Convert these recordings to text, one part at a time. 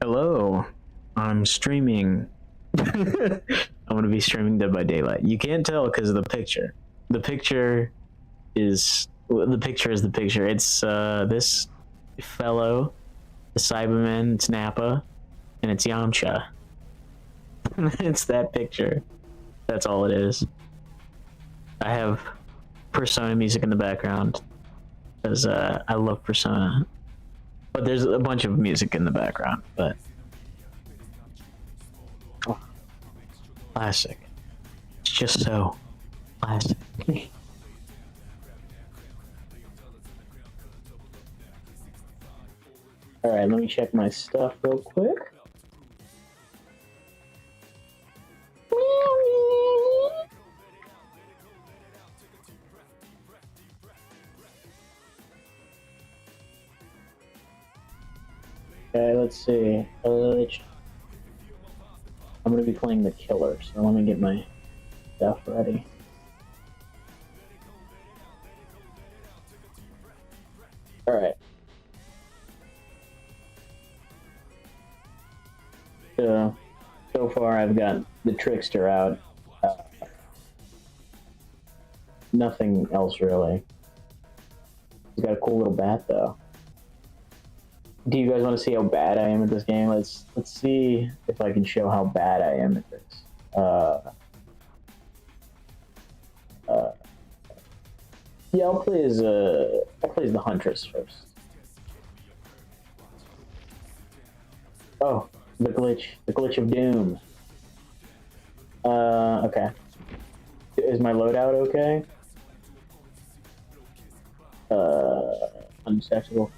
Hello, I'm streaming. I'm gonna be streaming Dead by Daylight. You can't tell because of the picture. The picture is the picture is the picture. It's this fellow, the Cyberman. It's Nappa, and it's Yamcha. It's that picture. That's all it is. I have Persona music in the background because I love Persona. But there's a bunch of music in the background. But oh, classic. It's just so classic. All right, let me check my stuff real quick. Okay, let's see. I'm gonna be playing the killer, so let me get my stuff ready. All right. So far I've got the Trickster out. Nothing else really. He's got a cool little bat though. Do you guys want to see how bad I am at this game? Let's see if I can show how bad I am at this. Yeah, I'll play as the Huntress first. Oh, the glitch of doom. Okay. Is my loadout okay? Unacceptable.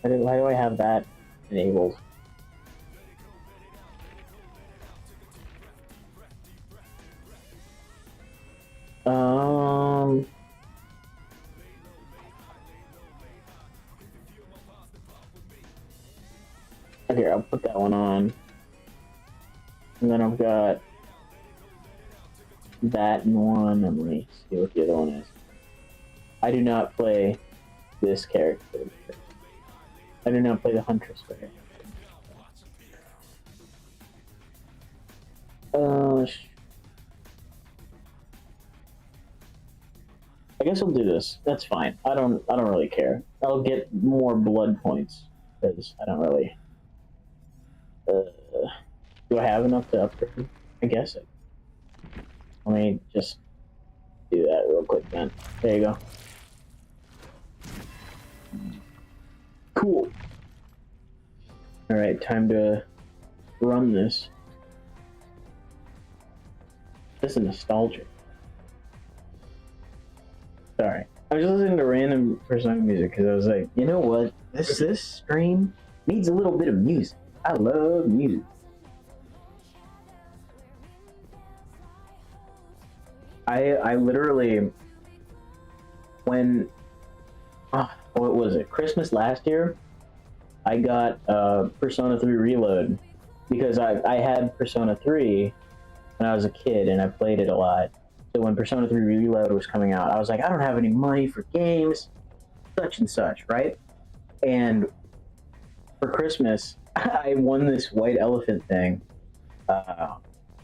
Why do I have that enabled? Here, I'll put that one on. And then I've got that one. Let me see what the other one is. I do not play this character. I do not play the Huntress character. I guess I'll do this. That's fine. I don't really care. I'll get more blood points because I don't really. Do I have enough to upgrade? I guess it. Let me just do that real quick then. There you go. Cool. Alright, time to run this. This is nostalgic. Sorry. I was just listening to random Persona music because I was like, you know what? This stream needs a little bit of music. I love music. I literally, when, what was it? Christmas last year, I got Persona 3 Reload because I had Persona 3 when I was a kid and I played it a lot. So when Persona 3 Reload was coming out, I was like, I don't have any money for games, such and such, right? And for Christmas, I won this white elephant thing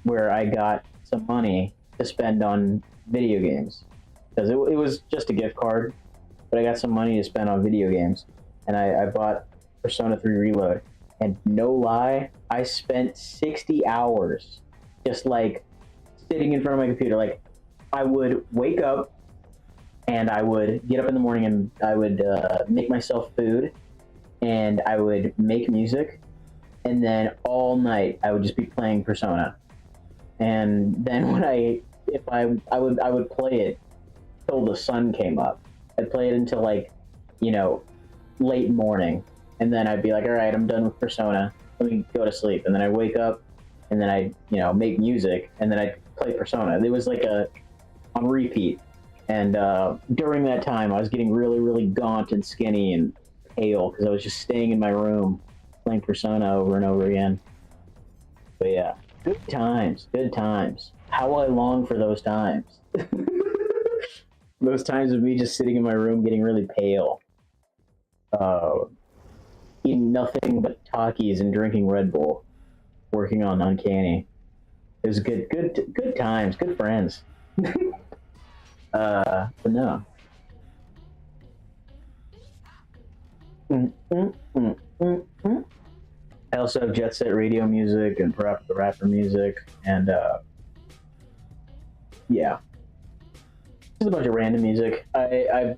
where I got some money to spend on video games because it was just a gift card, but I got some money to spend on video games, and I bought Persona 3 Reload, and no lie, I spent 60 hours just like sitting in front of my computer. Like, I would wake up and I would get up in the morning and I would make myself food and I would make music, and then all night I would just be playing Persona. And then when I would play it till the sun came up. I'd play it until like, late morning, and then I'd be like, all right, I'm done with Persona. Let me go to sleep. And then I wake up, and then I make music, and then I play Persona. It was like on repeat. And during that time, I was getting really, really gaunt and skinny and pale because I was just staying in my room playing Persona over and over again. But yeah, good times, good times. How I long for those times. Those times of me just sitting in my room getting really pale. eating nothing but Takis and drinking Red Bull, working on Uncanny. It was good times, good friends. But no. I also have Jet Set Radio music and the rapper music, and yeah, just a bunch of random music. I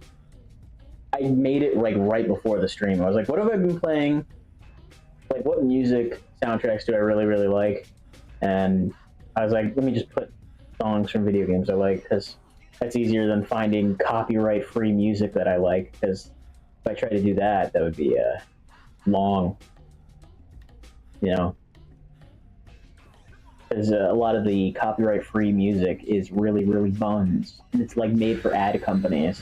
made it like right before the stream. I was like, what have I been playing? Like, what music soundtracks do I really like? And I was like, let me just put songs from video games I like, because that's easier than finding copyright-free music that I like, because if I try to do that, that would be long, you know? Because a lot of the copyright-free music is really buns, and it's like made for ad companies,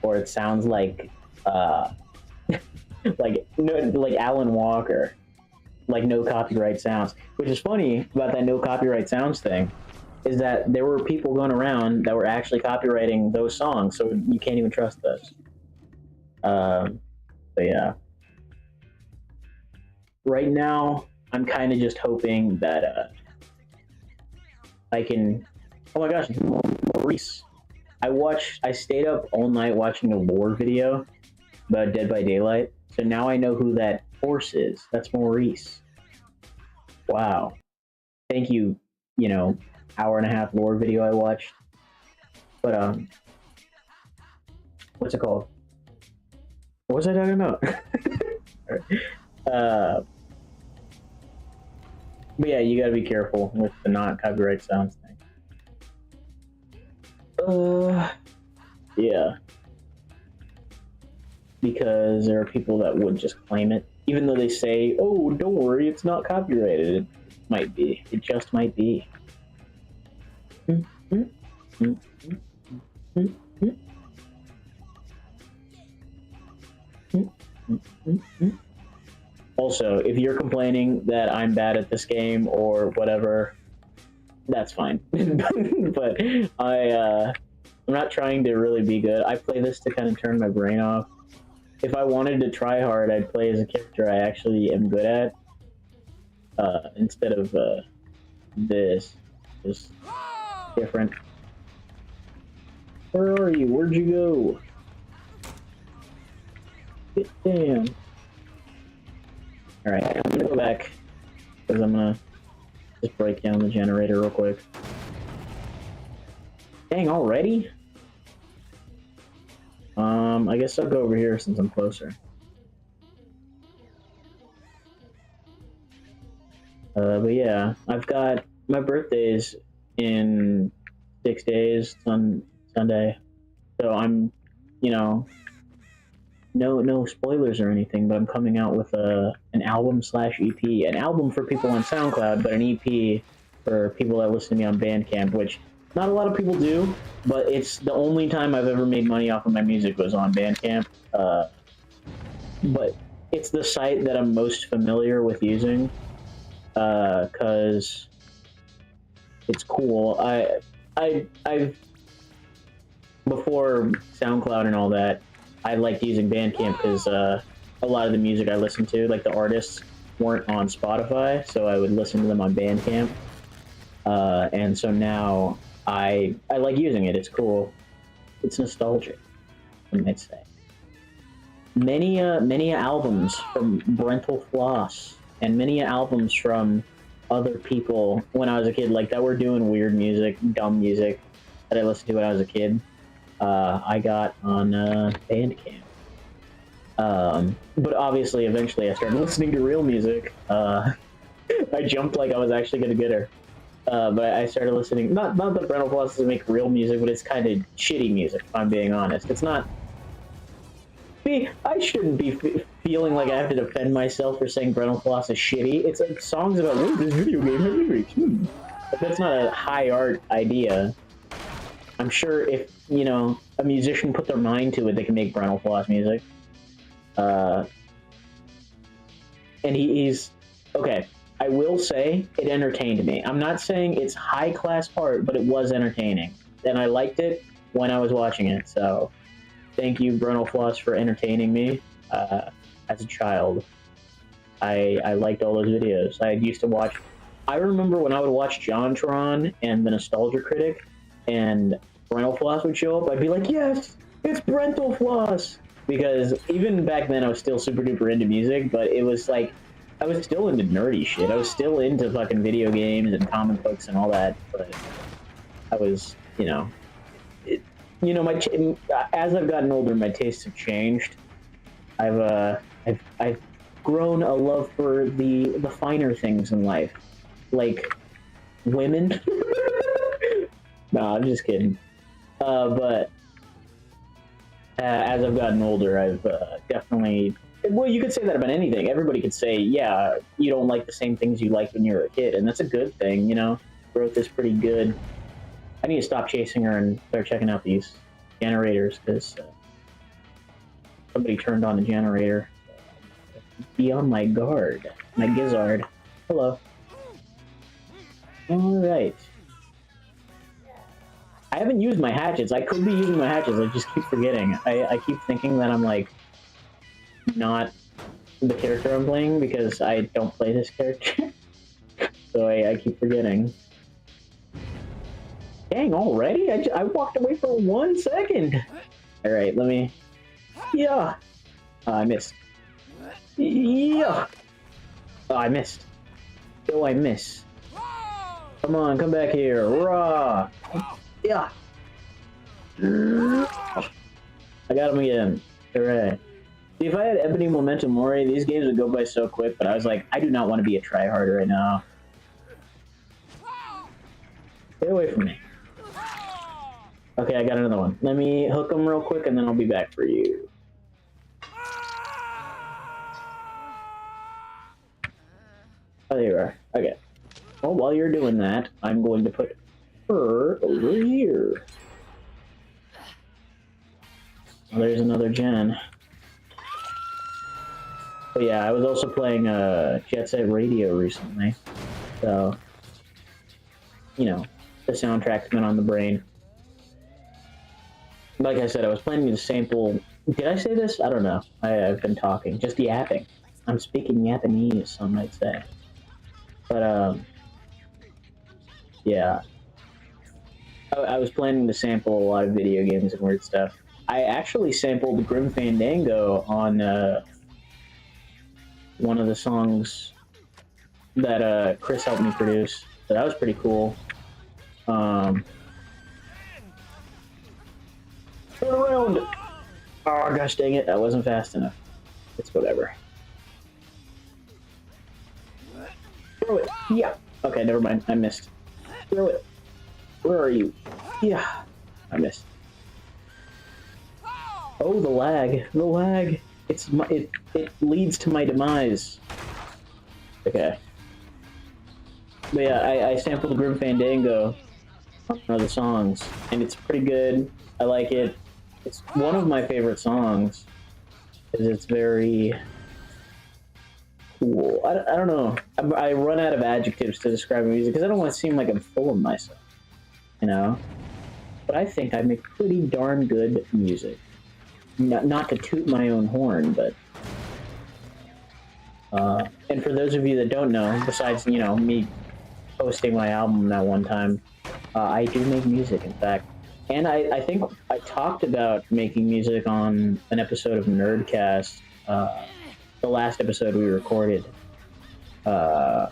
or it sounds like like Alan Walker, like no copyright sounds. Which is funny about that no copyright sounds thing, is that there were people going around that were actually copywriting those songs, so you can't even trust those. But yeah, right now I'm kind of just hoping that I can. Oh my gosh, Maurice! I stayed up all night watching a lore video about Dead by Daylight, so now I know who that horse is. That's Maurice. Wow. Thank you, hour and a half lore video I watched. But what's it called? What was I talking about? But yeah, you gotta be careful with the not copyright sounds thing. Yeah. Because there are people that would just claim it, even though they say, "Oh, don't worry, it's not copyrighted." It might be. It just might be. Also, if you're complaining that I'm bad at this game or whatever, that's fine. But I'm not trying to really be good. I play this to kind of turn my brain off. If I wanted to try hard, I'd play as a character I actually am good at, instead of this. Just different. Where are you? Where'd you go? Get down. Alright, I'm gonna go back, because I'm gonna just break down the generator real quick. Dang, already? I guess I'll go over here since I'm closer. But yeah, I've got my birthday's in 6 days on Sunday, so I'm, no spoilers or anything, but I'm coming out with an album/EP, an album for people on SoundCloud, but an EP for people that listen to me on Bandcamp, which not a lot of people do, but it's the only time I've ever made money off of my music was on Bandcamp. But it's the site that I'm most familiar with using, because it's cool. I've before SoundCloud and all that, I liked using Bandcamp because a lot of the music I listened to, like the artists, weren't on Spotify, so I would listen to them on Bandcamp. And so now I like using it. It's cool. It's nostalgic, I might say. Many albums from Brental Floss and many albums from other people when I was a kid, like that were doing weird music, dumb music that I listened to when I was a kid. I got on Bandcamp. But obviously, eventually, I started listening to real music. I jumped like I was actually gonna get her. But I started listening. Not that Brental Floss doesn't make real music, but it's kind of shitty music. If I'm being honest, it's not. See, I shouldn't be feeling like I have to defend myself for saying Brental Floss is shitty. It's like songs about this video game has lyrics. But that's not a high art idea. I'm sure if a musician put their mind to it, they can make Brental Floss music. And he's okay. I will say it entertained me. I'm not saying it's high class art, but it was entertaining, and I liked it when I was watching it. So, thank you, Brental Floss, for entertaining me. as a child. I liked all those videos. I used to watch. I remember when I would watch JonTron and the Nostalgia Critic, and Brental Floss would show up. I'd be like, yes, it's Brental Floss, because even back then I was still super duper into music, but it was like I was still into nerdy shit. I was still into fucking video games and comic books and all that, but I was, my as I've gotten older, my tastes have changed. I've grown a love for the finer things in life, like women. No, I'm just kidding. But as I've gotten older, I've definitely. Well, you could say that about anything. Everybody could say, yeah, you don't like the same things you liked when you were a kid, and that's a good thing, Growth is pretty good. I need to stop chasing her and start checking out these generators, because somebody turned on the generator. Be on my guard. My gizzard. Hello. Alright. I haven't used my hatchets. I could be using my hatchets. I just keep forgetting. I keep thinking that I'm, like, not the character I'm playing, because I don't play this character. So I keep forgetting. Dang, already? I walked away for 1 second. Alright, let me... Yeah. Oh, I missed. Yeah. Oh, I missed. Oh, I miss. Come on, come back here. Raw. Yeah. I got him again. Hooray. See, if I had Ebony Momentum Mori, these games would go by so quick, but I was like, I do not want to be a tryhard right now. Stay away from me. Okay, I got another one. Let me hook him real quick, and then I'll be back for you. Oh, there you are. Okay. Well, while you're doing that, I'm going to put her over here. Oh, there's another gen. But yeah, I was also playing Jet Set Radio recently. So, the soundtrack's been on the brain. Like I said, I was planning to sample... Did I say this? I don't know. I've been talking. Just yapping. I'm speaking Japanese, some might say. But, yeah. I was planning to sample a lot of video games and weird stuff. I actually sampled Grim Fandango on one of the songs that Chris helped me produce. So that was pretty cool. Turn around! Oh gosh dang it, that wasn't fast enough. It's whatever. Throw it! Yeah! Okay, never mind, I missed. Throw it! Where are you? Yeah! I missed. Oh, the lag! The lag! It leads to my demise. Okay. But yeah, I sampled Grim Fandango on one of the songs, and it's pretty good. I like it. It's one of my favorite songs, because it's very cool. I don't know. I run out of adjectives to describe music, because I don't want to seem like I'm full of myself, But I think I make pretty darn good music. Not to toot my own horn, but... and for those of you that don't know, besides, me posting my album that one time, I do make music, in fact. And I think I talked about making music on an episode of Nerdcast, the last episode we recorded. But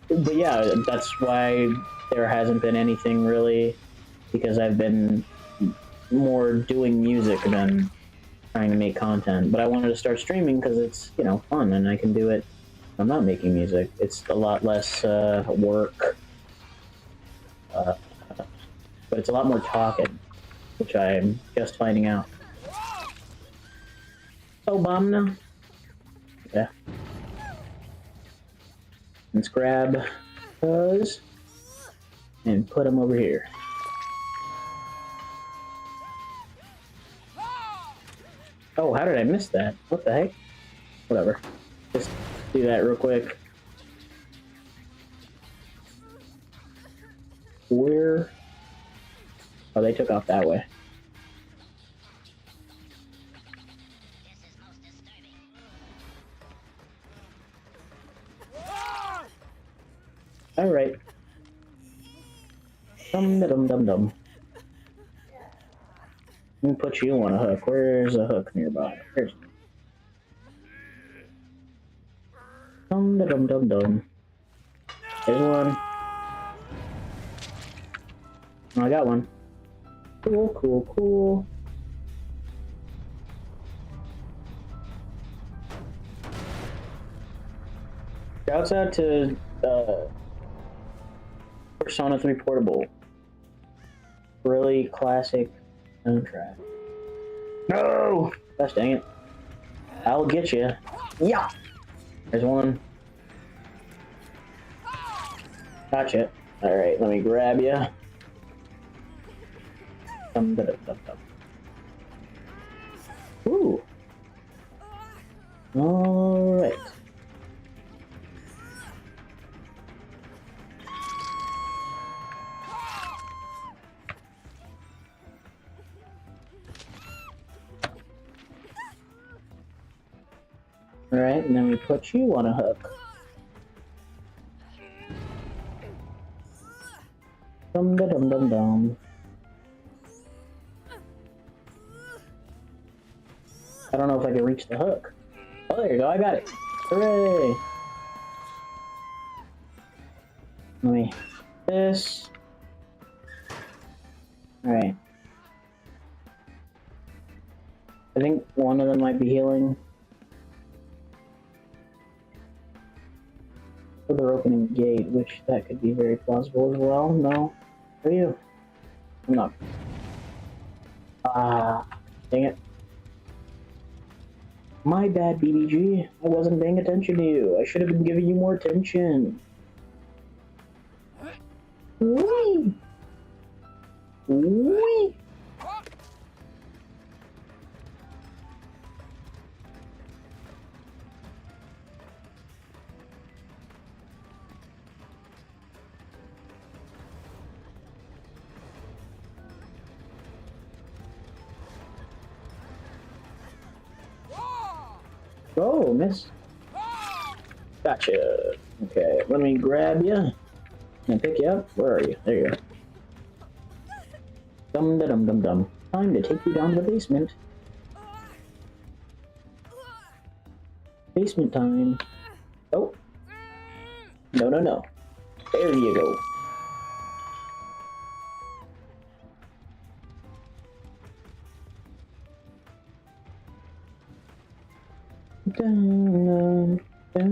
yeah, that's why there hasn't been anything really, because I've been more doing music than trying to make content. But I wanted to start streaming because it's, fun, and I can do it. I'm not making music. It's a lot less work. But it's a lot more talking, which I'm just finding out. Oh, bomb now? Yeah. Let's grab those and put them over here. Oh, how did I miss that? What the heck? Whatever. Just do that real quick. Where? Oh, they took off that way. Alright. Dum dum dum dum. Let me put you on a hook. Where's a hook nearby? There's dum dum dum dum. There's one. Oh, I got one. Cool, cool, cool. Shouts out to Persona 3 Portable. Really classic soundtrack. No! Gosh dang it. I'll get you. Yeah! There's one. Gotcha. Alright, let me grab you. Dum dum dum dum. Ooh. Alright. Alright, and then we put you on a hook. Dum da dum dum dum. I don't know if I can reach the hook. Oh, there you go, I got it. Hooray! Let me... this... Alright. I think one of them might be healing. Or they're opening the gate, which that could be very plausible as well. No? Are you? I'm not. Ah, dang it. My bad, BBG. I wasn't paying attention to you. I should have been giving you more attention. Whee! Whee! Oh, miss. Gotcha. Okay, let me grab you and pick you up. Where are you? There you go. Dum dum dum dum. Time to take you down to the basement. Basement time. Oh. No, no, no. There you go. Dun, dun,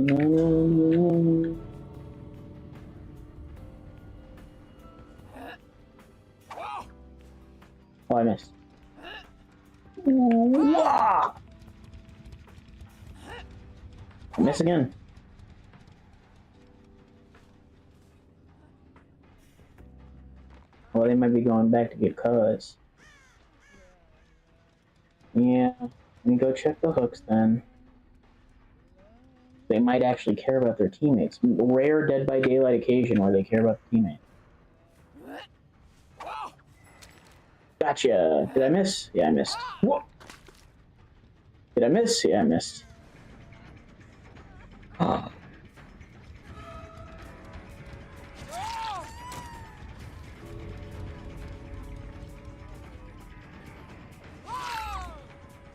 dun, dun. Oh, I missed. I miss again. Well, they might be going back to get cuz. Yeah, let me go check the hooks then. They might actually care about their teammates. Rare Dead by Daylight occasion where they care about the teammate. Gotcha. Did I miss? Yeah, I missed. Whoa. Did I miss? Yeah, I missed. Oh.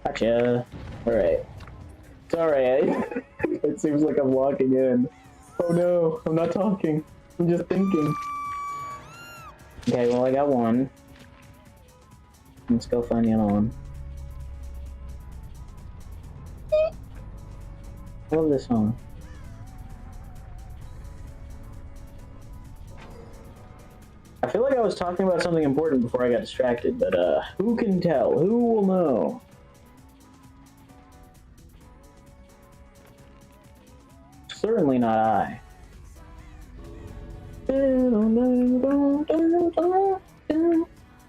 Gotcha. Alright. It's alright. It seems like I'm walking in. Oh no, I'm not talking. I'm just thinking. Okay, well I got one. Let's go find the other one. I love this song. I feel like I was talking about something important before I got distracted, but who can tell? Who will know? Certainly not I.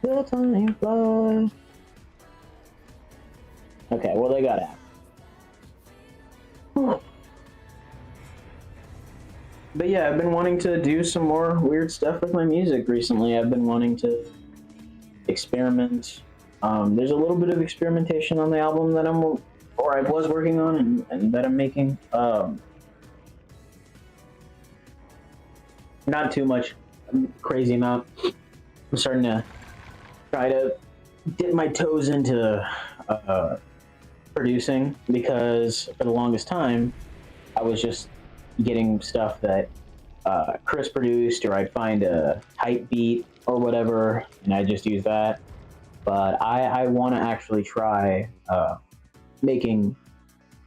The time flies. Okay, well they got out. But yeah, I've been wanting to do some more weird stuff with my music recently. I've been wanting to experiment. There's a little bit of experimentation on the album that I was working on and that I'm making. not too much, crazy amount. I'm starting to try to dip my toes into producing, because for the longest time I was just getting stuff that Chris produced, or I'd find a type beat or whatever, and I just use that. But I want to actually try making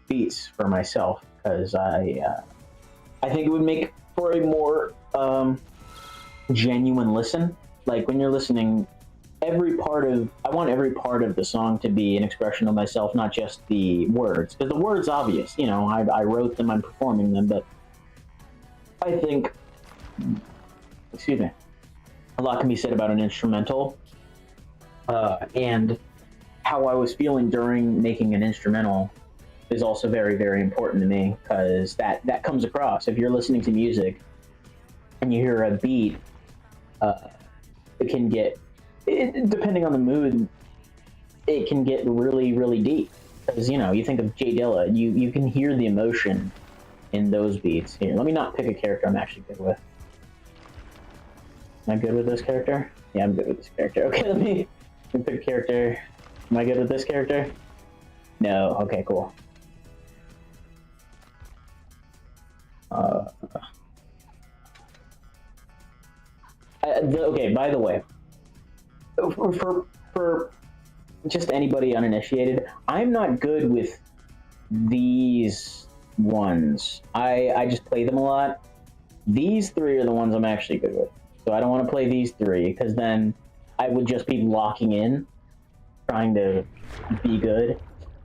beats for myself, because I think it would make for a more genuine listen. Like when you're listening, I want every part of the song to be an expression of myself, not just the words. Because the words, obvious, you know, I wrote them, I'm performing them, but I think, excuse me, a lot can be said about an instrumental, and how I was feeling during making an instrumental is also very, very important to me, because that comes across. If you're listening to music and you hear a beat, it can get, depending on the mood, it can get really, really deep. Because, you know, you think of Jay Dilla, you can hear the emotion in those beats. Here, let me not pick a character I'm actually good with. Am I good with this character? Yeah, I'm good with this character. Okay, let me pick a character. Am I good with this character? No. Okay, cool. Okay, by the way, for just anybody uninitiated, I'm not good with these ones. I just play them a lot. These three are the ones I'm actually good with. So I don't want to play these three, because then I would just be locking in, trying to be good.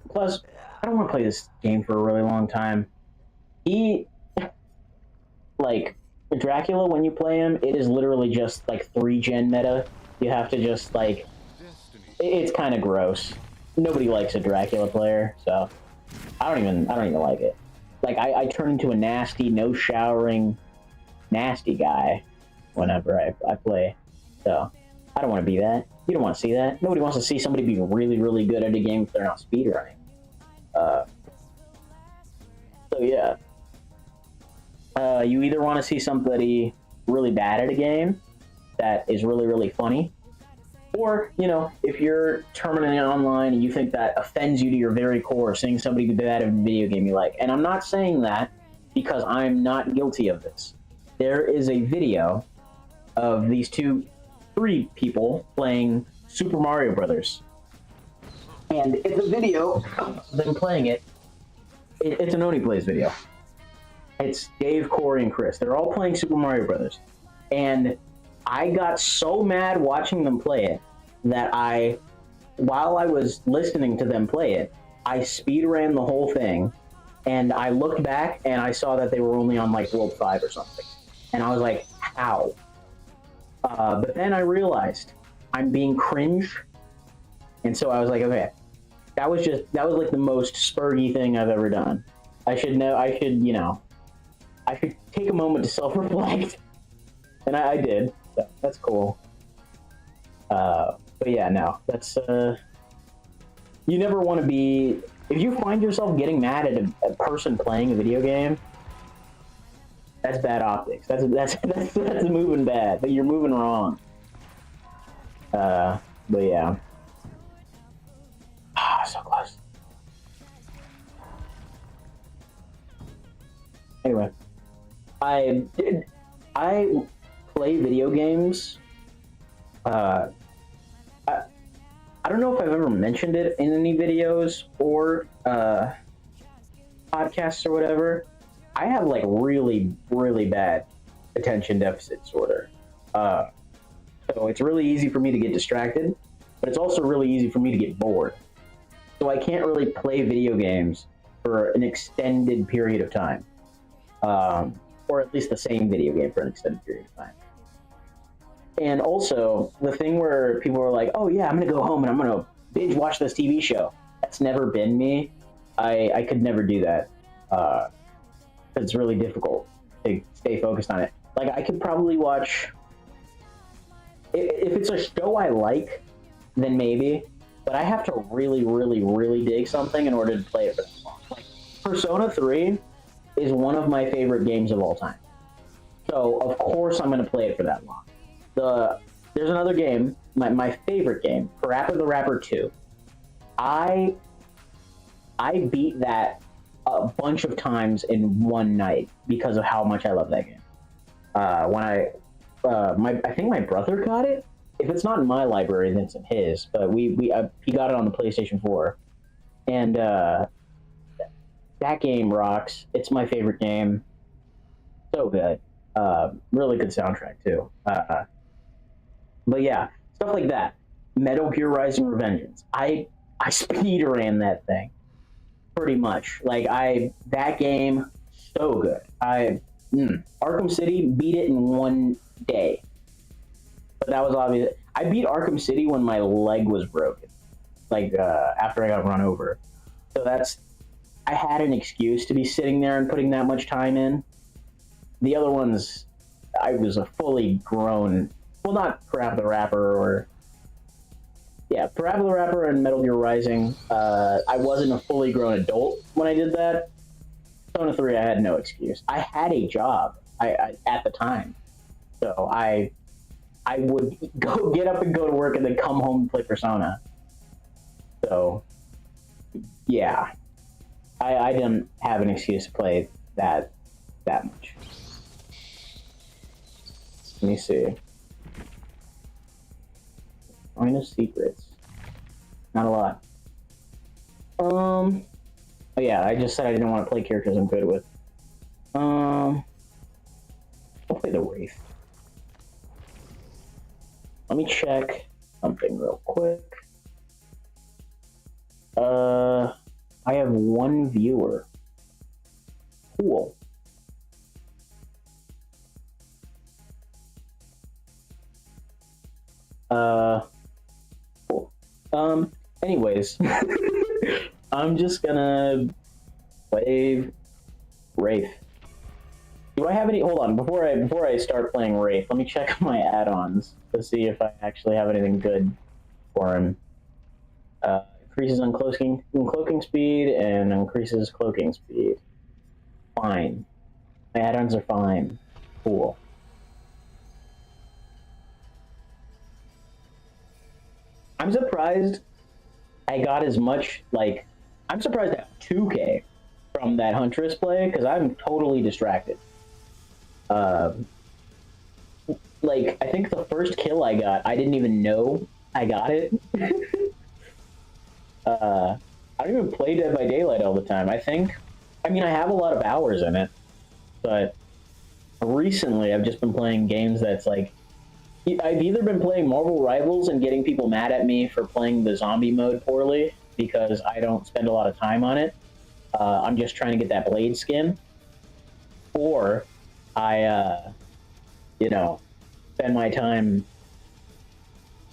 Plus, I don't want to play this game for a really long time. Like, Dracula, when you play him, it is literally just like 3-gen meta. You have to just like, it's kind of gross. Nobody likes a Dracula player, so I don't even like it. Like, I turn into a nasty, no showering, nasty guy whenever I play. So I don't want to be that. You don't want to see that. Nobody wants to see somebody be really, really good at a game if they're not speedrunning. So yeah. You either want to see somebody really bad at a game that is really, really funny, or, you know, if you're terminating online and you think that offends you to your very core, seeing somebody be bad at a video game you like. And I'm not saying that because I'm not guilty of this. There is a video of these three people playing Super Mario Brothers. And it's a video of them playing it. It's an Oni Plays video. It's Dave, Corey, and Chris. They're all playing Super Mario Brothers. And I got so mad watching them play it that while I was listening to them play it, I speed ran the whole thing. And I looked back and I saw that they were only on like World 5 or something. And I was like, how? But then I realized I'm being cringe. And so I was like, okay, that was like the most Spurgy thing I've ever done. I should take a moment to self-reflect. And I did. So that's cool. But yeah, no, that's, you never want to be, if you find yourself getting mad at a person playing a video game, that's bad optics. That's moving bad, but you're moving wrong. But yeah. So close. Anyway, I play video games. I don't know if I've ever mentioned it in any videos or podcasts or whatever. I have like really, really bad attention deficit disorder. So it's really easy for me to get distracted, but it's also really easy for me to get bored. So I can't really play video games for an extended period of time. Or at least the same video game for an extended period of time. And also, the thing where people are like, oh yeah, I'm gonna go home and I'm gonna binge watch this TV show. That's never been me. I could never do that. It's really difficult to stay focused on it. Like, I could probably watch, if it's a show I like, then maybe, but I have to really, really, really dig something in order to play it for that long. Like, Persona 3 is one of my favorite games of all time. So of course I'm gonna play it for that long. There's another game, my favorite game, Parappa the Rapper 2. I beat that a bunch of times in one night because of how much I love that game. I think my brother got it. If it's not in my library, then it's in his. But he got it on the PlayStation 4, and that game rocks. It's my favorite game. So good. Really good soundtrack too. But yeah, stuff like that. Metal Gear Rising: Revengeance. I speed ran that thing pretty much. That game so good. Arkham City beat it in one day. But that was obvious. I beat Arkham City when my leg was broken, after I got run over. So I had an excuse to be sitting there and putting that much time in. The other ones, I was a fully grown, well, not Parappa the Rapper Parappa the Rapper and Metal Gear Rising. I wasn't a fully grown adult when I did that. Persona 3, I had no excuse. I had a job at the time, so I would get up and go to work and then come home and play Persona. So, yeah, I didn't have an excuse to play that much. Let me see. Final secrets. Not a lot. Oh yeah, I just said I didn't want to play characters I'm good with. I'll play the Wraith. Let me check something real quick. I have one viewer. Cool. Cool. Anyways, I'm just gonna play Wraith. Do I have any? Hold on, before I start playing Wraith, let me check my add-ons to see if I actually have anything good for him. Increases cloaking speed and increases cloaking speed. Fine. My add-ons are fine. Cool. I'm surprised I got as much, I'm surprised I got 2K from that Huntress play, because I'm totally distracted. I think the first kill I got, I didn't even know I got it. I don't even play Dead by Daylight all the time. I have a lot of hours in it, but recently I've just been playing games that's I've either been playing Marvel Rivals and getting people mad at me for playing the zombie mode poorly because I don't spend a lot of time on it. I'm just trying to get that Blade skin. Or I, spend my time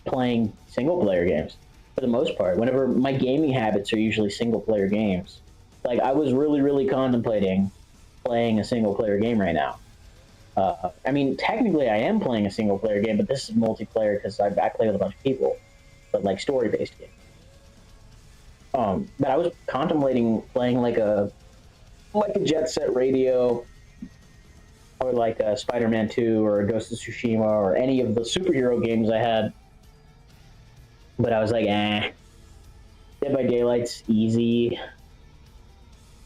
playing single-player games for the most part. Whenever my gaming habits are usually single-player games. I was really, really contemplating playing a single-player game right now. Technically I am playing a single-player game, but this is multiplayer because I play with a bunch of people, but story-based games. But I was contemplating playing a Jet Set Radio, or a Spider-Man 2, or a Ghost of Tsushima, or any of the superhero games I had. But I was Dead by Daylight's easy.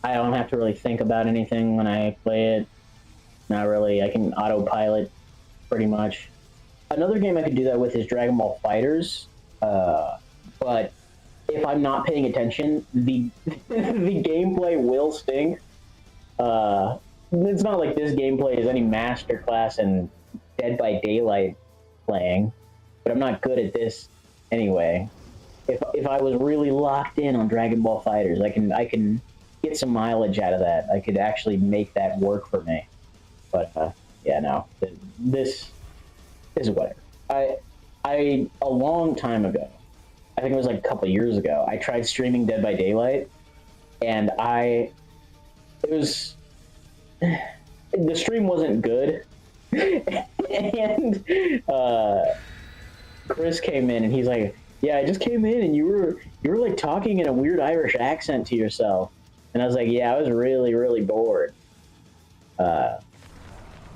I don't have to really think about anything when I play it. Not really. I can autopilot pretty much. Another game I could do that with is Dragon Ball FighterZ. But if I'm not paying attention, the gameplay will stink. It's not like this gameplay is any masterclass in Dead by Daylight playing, but I'm not good at this anyway. If I was really locked in on Dragon Ball FighterZ, I can get some mileage out of that. I could actually make that work for me. But this is whatever. A long time ago, I think it was a couple of years ago, I tried streaming Dead by Daylight, and the stream wasn't good, and Chris came in and he's like, "Yeah, I just came in and you were talking in a weird Irish accent to yourself," and I was like, "Yeah, I was really, really bored."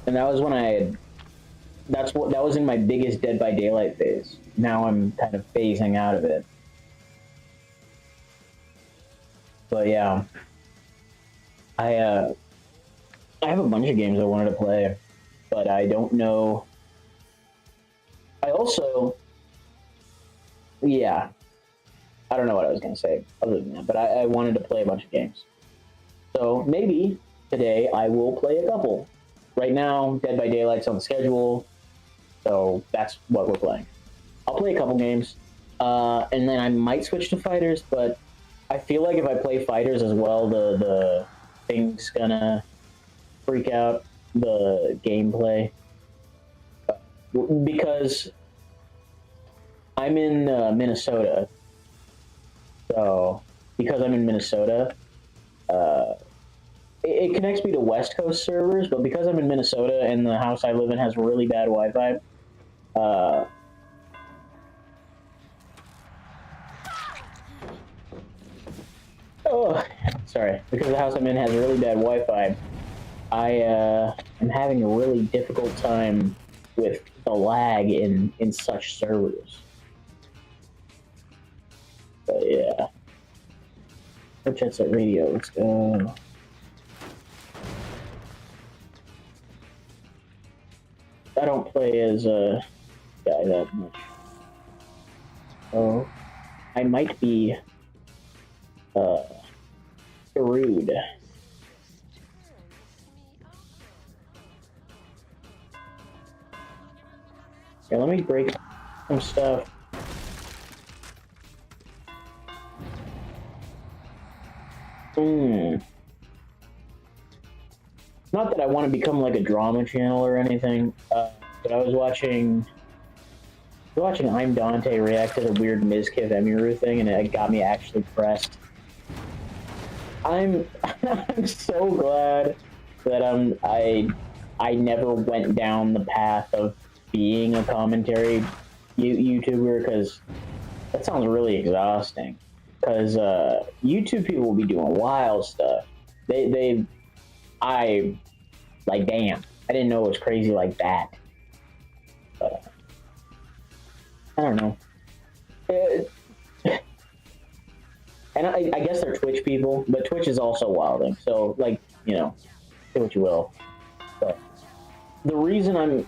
And that was when that was in my biggest Dead by Daylight phase. Now I'm kind of phasing out of it. But yeah, I have a bunch of games I wanted to play, but I don't know. I also, yeah, I don't know what I was gonna say other than that, but I wanted to play a bunch of games. So maybe today I will play a couple. Right now, Dead by Daylight's on the schedule, so that's what we're playing. I'll play a couple games, and then I might switch to fighters, but I feel like if I play fighters as well, the thing's gonna freak out the gameplay. Because I'm in Minnesota, so because I'm in Minnesota, it connects me to West Coast servers, but because I'm in Minnesota and the house I live in has really bad Wi-Fi, oh, sorry, because the house I'm in has really bad Wi-Fi, I am having a really difficult time with the lag in such servers. But yeah. Jet Set Radio, let's go. I don't play as a guy that much. So I might be rude. Yeah, let me break some stuff. Not that I want to become like a drama channel or anything, but I was watching I'm Dante react to the weird Mizkif Emiru thing, and it got me actually pressed. I'm so glad that I never went down the path of being a commentary YouTuber, because that sounds really exhausting. Because YouTube people will be doing wild stuff. I like, damn, I didn't know it was crazy like that. But I don't know. And I guess they're Twitch people, but Twitch is also wilding. So, like, you know, say what you will. But the reason I'm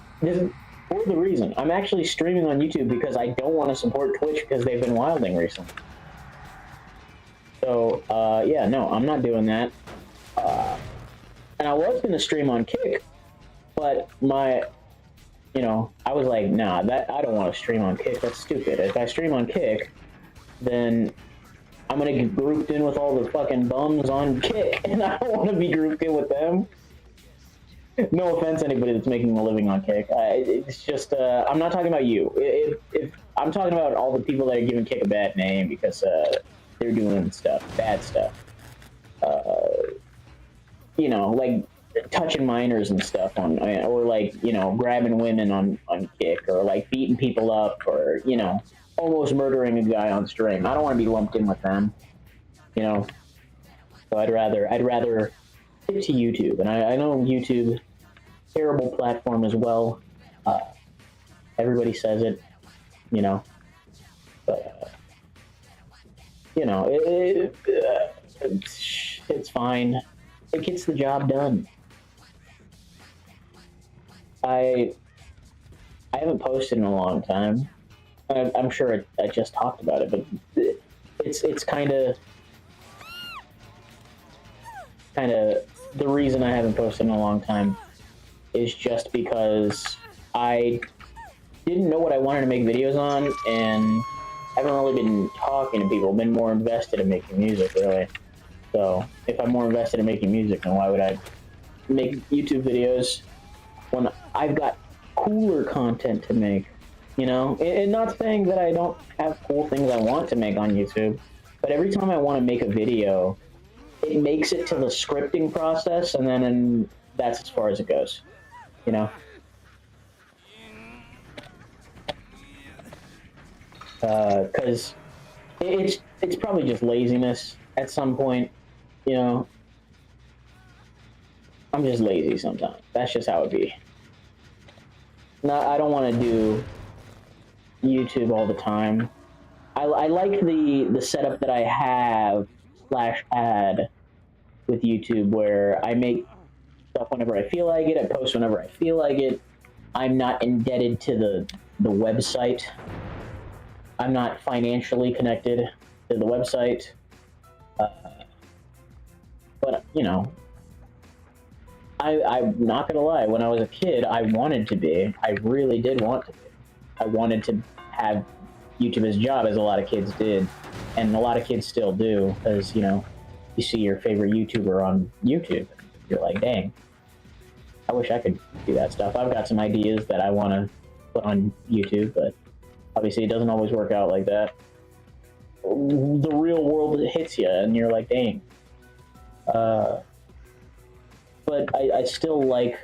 actually streaming on YouTube because I don't want to support Twitch because they've been wilding recently. So, yeah, no, I'm not doing that. And I was going to stream on Kick, but I was like, nah, I don't want to stream on Kick. That's stupid. If I stream on Kick, then I'm going to get grouped in with all the fucking bums on Kick, and I don't want to be grouped in with them. No offense, anybody that's making a living on Kick. It's just, I'm not talking about you. If I'm talking about all the people that are giving Kick a bad name because they're doing bad stuff. Like touching minors and stuff or like, grabbing women on Kick, or like beating people up, or, almost murdering a guy on stream. I don't want to be lumped in with them, So I'd rather stick to YouTube. And I know YouTube, terrible platform as well. Everybody says it, but it's fine. It gets the job done. I haven't posted in a long time. I'm sure I just talked about it, but it's kind of the reason I haven't posted in a long time is just because I didn't know what I wanted to make videos on, and haven't really been talking to people. Been more invested in making music, really. So if I'm more invested in making music, then why would I make YouTube videos when I've got cooler content to make? And not saying that I don't have cool things I want to make on YouTube, but every time I want to make a video, it makes it to the scripting process, and then that's as far as it goes, because it's probably just laziness at some point, I'm just lazy sometimes. That's just how it be. not, I don't want to do YouTube all the time. I like the setup that I have slash had with YouTube, where I make stuff whenever I feel like it. I post whenever I feel like it. I'm not indebted to the website. I'm not financially connected to the website. But you know, I'm not gonna lie. When I was a kid, I wanted to be. I really did want to be. I wanted to have YouTube as a job, as a lot of kids did, and a lot of kids still do, because you know, you see your favorite YouTuber on YouTube, you're like, dang, I wish I could do that stuff. I've got some ideas that I want to put on YouTube, but obviously it doesn't always work out like that. The real world hits you, and you're like, dang. But I still like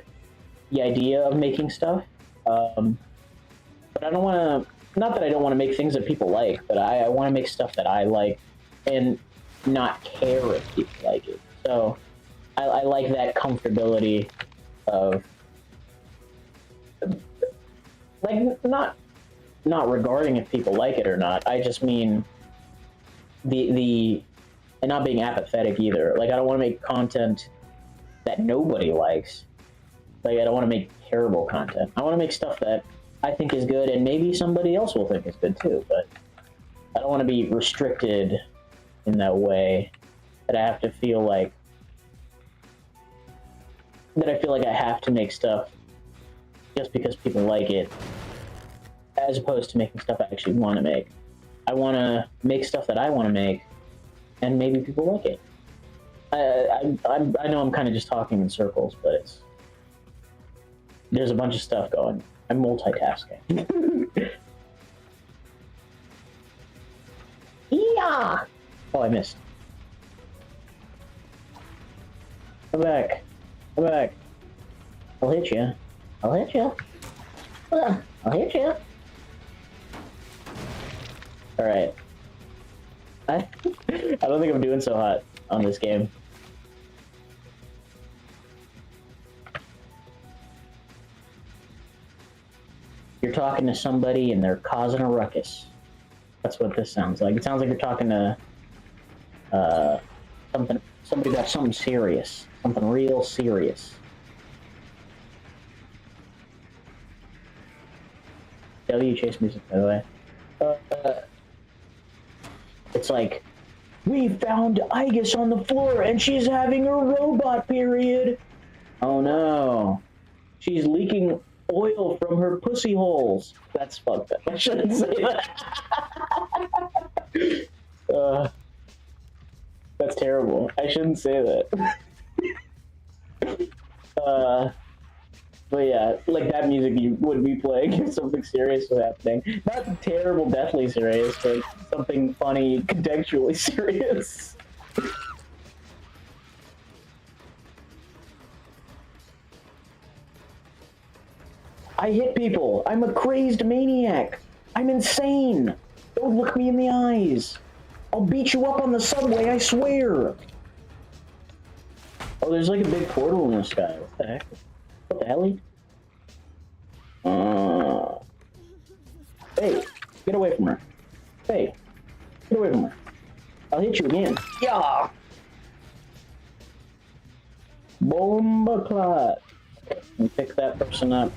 the idea of making stuff. But I don't want to, not that I don't want to make things that people like, but I want to make stuff that I like and not care if people like it. So I like that comfortability of, like, not regarding if people like it or not. I just mean the and not being apathetic either. Like, I don't want to make content that nobody likes. Like, I don't want to make terrible content. I want to make stuff that I think is good, and maybe somebody else will think is good too, but I don't want to be restricted in that way, that I have to feel like, I have to make stuff just because people like it, as opposed to making stuff I actually want to make. I want to make stuff that I want to make, and maybe people like it. I know I'm kind of just talking in circles, but there's a bunch of stuff going. I'm multitasking. Yeah. Oh, I missed. Come back. Come back. I'll hit you. I'll hit you. I'll hit you. All right. I don't think I'm doing so hot on this game. You're talking to somebody and they're causing a ruckus. That's what this sounds like. It sounds like you're talking to somebody got something serious, something real serious. W chase music, by the way. It's like, we found Aegis on the floor and she's having a robot period. Oh no. She's leaking oil from her pussy holes. That's fucked up. I shouldn't say that. That's terrible. I shouldn't say that. But yeah, like that music you would be playing if something serious was happening. Not terrible, deathly serious, but something funny, contextually serious. I hit people. I'm a crazed maniac. I'm insane. Don't look me in the eyes. I'll beat you up on the subway, I swear. Oh, there's like a big portal in the sky. What the heck? What the hell? Hey, get away from her. Hey, get away from her. I'll hit you again. Yeah. Bomba clot. Let me pick that person up.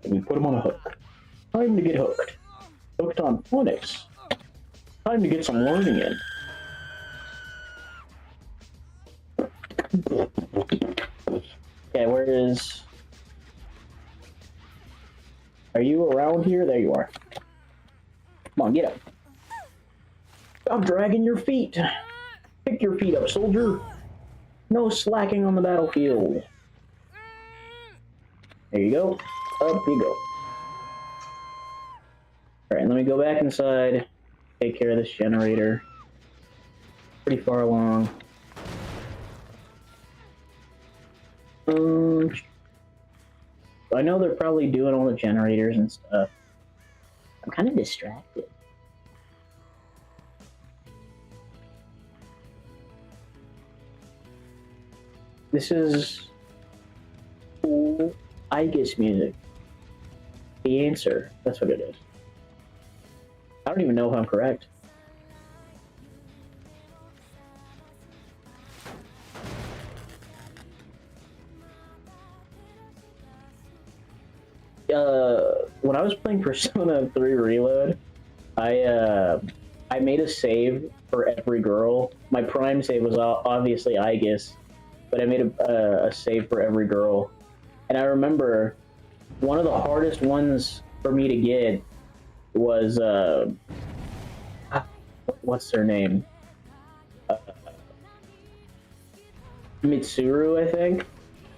And we put him on a hook. Time to get hooked. Hooked on phonics. Time to get some learning in. Okay, where is... Are you around here? There you are. Come on, get up. Stop dragging your feet. Pick your feet up, soldier. No slacking on the battlefield. There you go. Up you go. Alright, let me go back inside. Take care of this generator. Pretty far along. I know they're probably doing all the generators and stuff. I'm kind of distracted. This is cool. Aegis music. The answer. That's what it is. I don't even know if I'm correct. When I was playing Persona 3 Reload, I made a save for every girl. My prime save was obviously Aegis, but I made a save for every girl. And I remember one of the hardest ones for me to get was what's her name? Mitsuru, I think.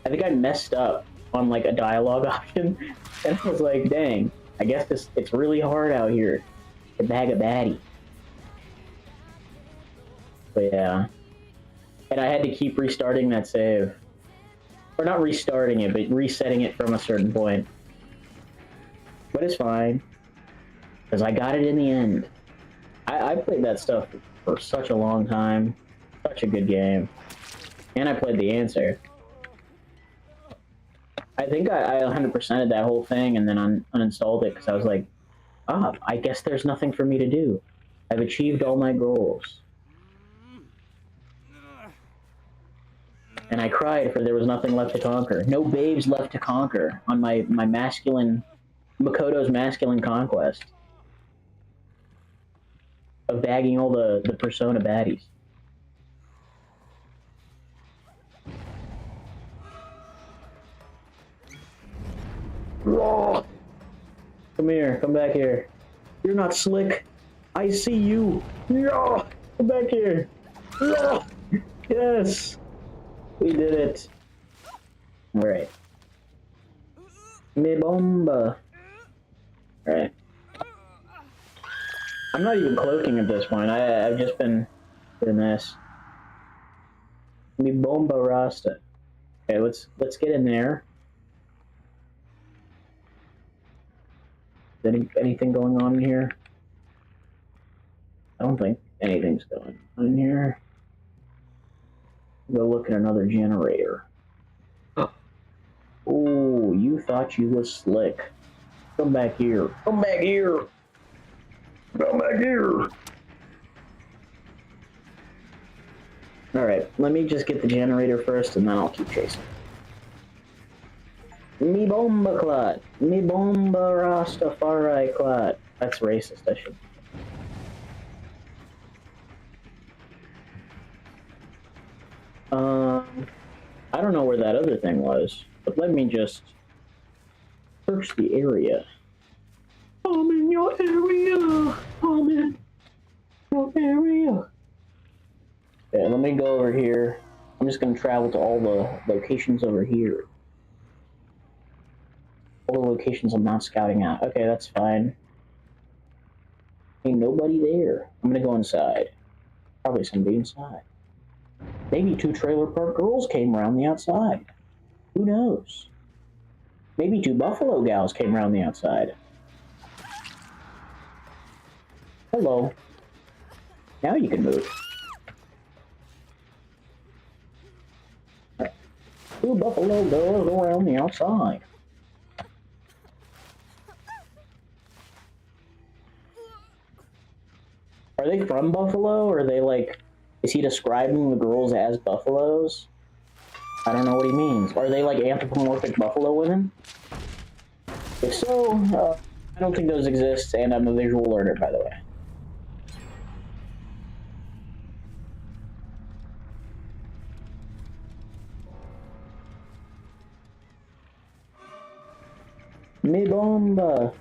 I think I messed up on like a dialogue option, and I was like, "Dang, I guess it's really hard out here to bag a baddie." But yeah, and I had to keep restarting that save, or not restarting it, but resetting it from a certain point. But it's fine, because I got it in the end. I played that stuff for such a long time. Such a good game. And I played the answer. I think I 100%ed that whole thing and then uninstalled it because I was like, I guess there's nothing for me to do. I've achieved all my goals. And I cried for there was nothing left to conquer. No babes left to conquer on my masculine, Makoto's masculine conquest of bagging all the Persona baddies. Come here, come back here. You're not slick. I see you. Come back here. Yes. We did it. Alright. Me bomba. Alright. I'm not even cloaking at this point. I've just been doing this. Me bomba rasta. Okay, let's get in there. Is anything going on in here? I don't think anything's going on in here. Go look at another generator. Oh, you thought you was slick. Come back here. Come back here. Come back here. Alright, let me just get the generator first and then I'll keep chasing. Me bomba clot. Me bomba Rastafari clot. That's racist, I should. I don't know where that other thing was, but let me just search the area. I'm in your area. I'm in your area. Yeah, let me go over here. I'm just gonna travel to all the locations over here. All the locations I'm not scouting out. Okay, that's fine. Ain't nobody there. I'm gonna go inside. Probably somebody inside. Maybe 2 trailer park girls came around the outside. Who knows? Maybe 2 buffalo gals came around the outside. Hello. Now you can move. Right. 2 buffalo girls around the outside. Are they from Buffalo, or are they like... Is he describing the girls as buffaloes? I don't know what he means. Are they like anthropomorphic buffalo women? If so, I don't think those exist, and I'm a visual learner, by the way. Me bomba.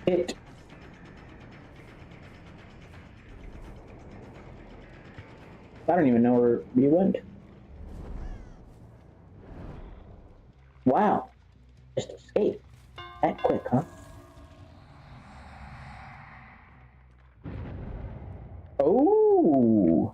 Hit. I don't even know where you went. Wow. Just escape. That quick, huh? Oh.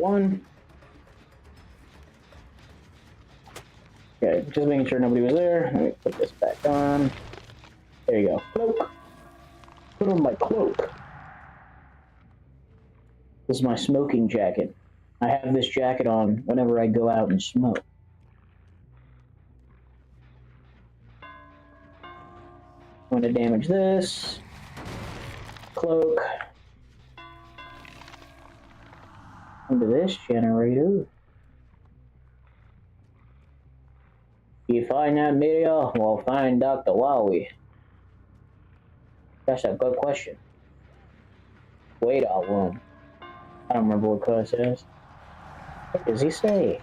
one. Okay, just making sure nobody was there. Let me put this back on. There you go. Cloak. Put on my cloak. This is my smoking jacket. I have this jacket on whenever I go out and smoke. I'm going to damage this. Cloak. Into this generator. You find that video, we'll find Dr. Wowie. That's a good question. Wait a room. I don't remember what Cuz says. What does he say?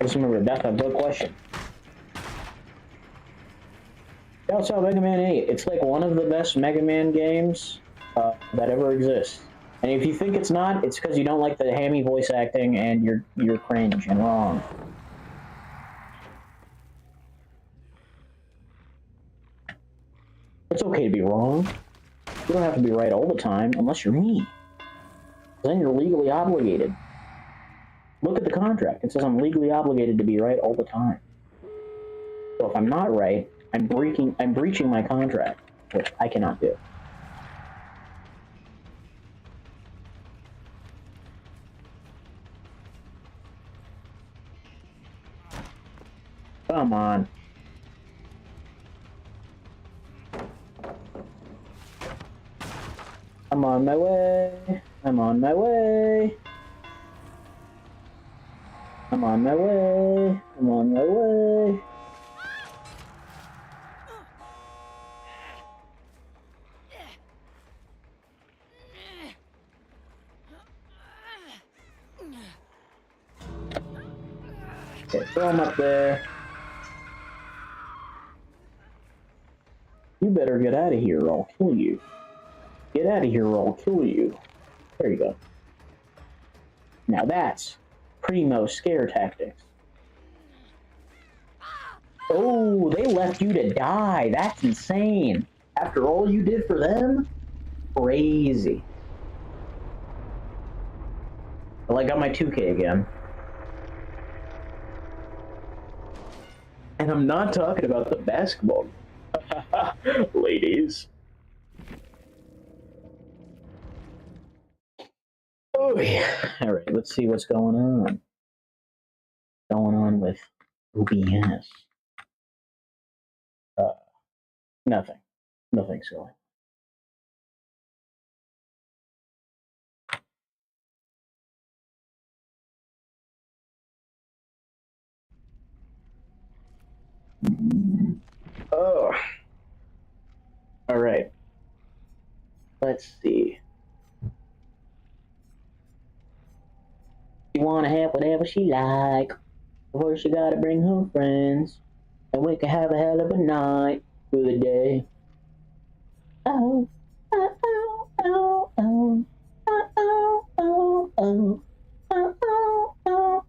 I just remember that's a good question. Shouts out Mega Man 8. It's like one of the best Mega Man games that ever exists. And if you think it's not, it's because you don't like the hammy voice acting and you're cringe and wrong. It's okay to be wrong. You don't have to be right all the time, unless you're me. Then you're legally obligated. Look at the contract. It says I'm legally obligated to be right all the time. So if I'm not right, I'm breaching my contract, which I cannot do. Come on. I'm on my way. I'm on my way. I'm on my way. I'm on my way. Okay, throw him up there. You better get out of here or I'll kill you. Get out of here or I'll kill you. There you go. Now that's primo scare tactics. Oh, they left you to die. That's insane. After all you did for them? Crazy. Well, I got my 2K again. And I'm not talking about the basketball. Ladies. Oh yeah. Alright, let's see what's going on. Going on with OBS. Nothing. Nothing's going. Oh. Alright. Let's see. She wanna have whatever she like. Before she gotta bring her friends. And we can have a hell of a night through the day. Oh, oh, oh, oh, oh, oh, oh, oh, oh, oh, oh, oh.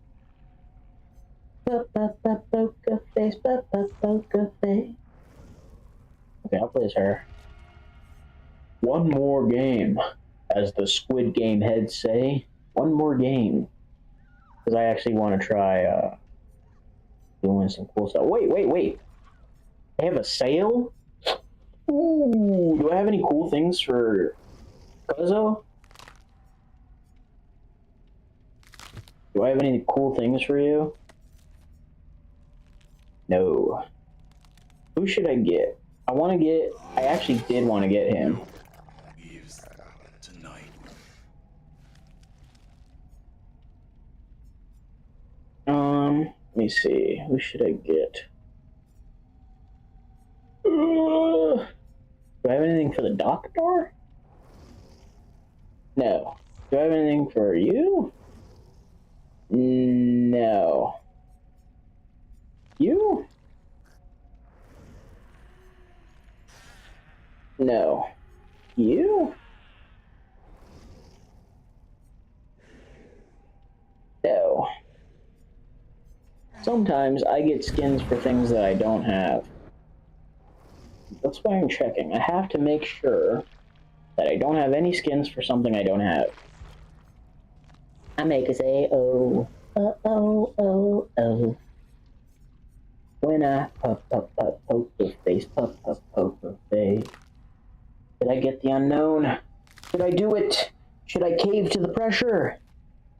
Poker face, poker face. Okay, I'll play as her. One more game, as the Squid Game heads say. One more game. Because I actually want to try doing some cool stuff. Wait. They have a sale? Ooh, do I have any cool things for Cuzzo? Do I have any cool things for you? No. Who should I get? I actually did want to get him. Let me see. Who should I get? Do I have anything for the doctor? No. Do I have anything for you? No. You? No. You? No. Sometimes I get skins for things that I don't have. That's why I'm checking. I have to make sure that I don't have any skins for something I don't have. I make it say, oh, oh, oh, oh, oh. When I poke the face, poke the face. Did I get the unknown? Should I do it? Should I cave to the pressure?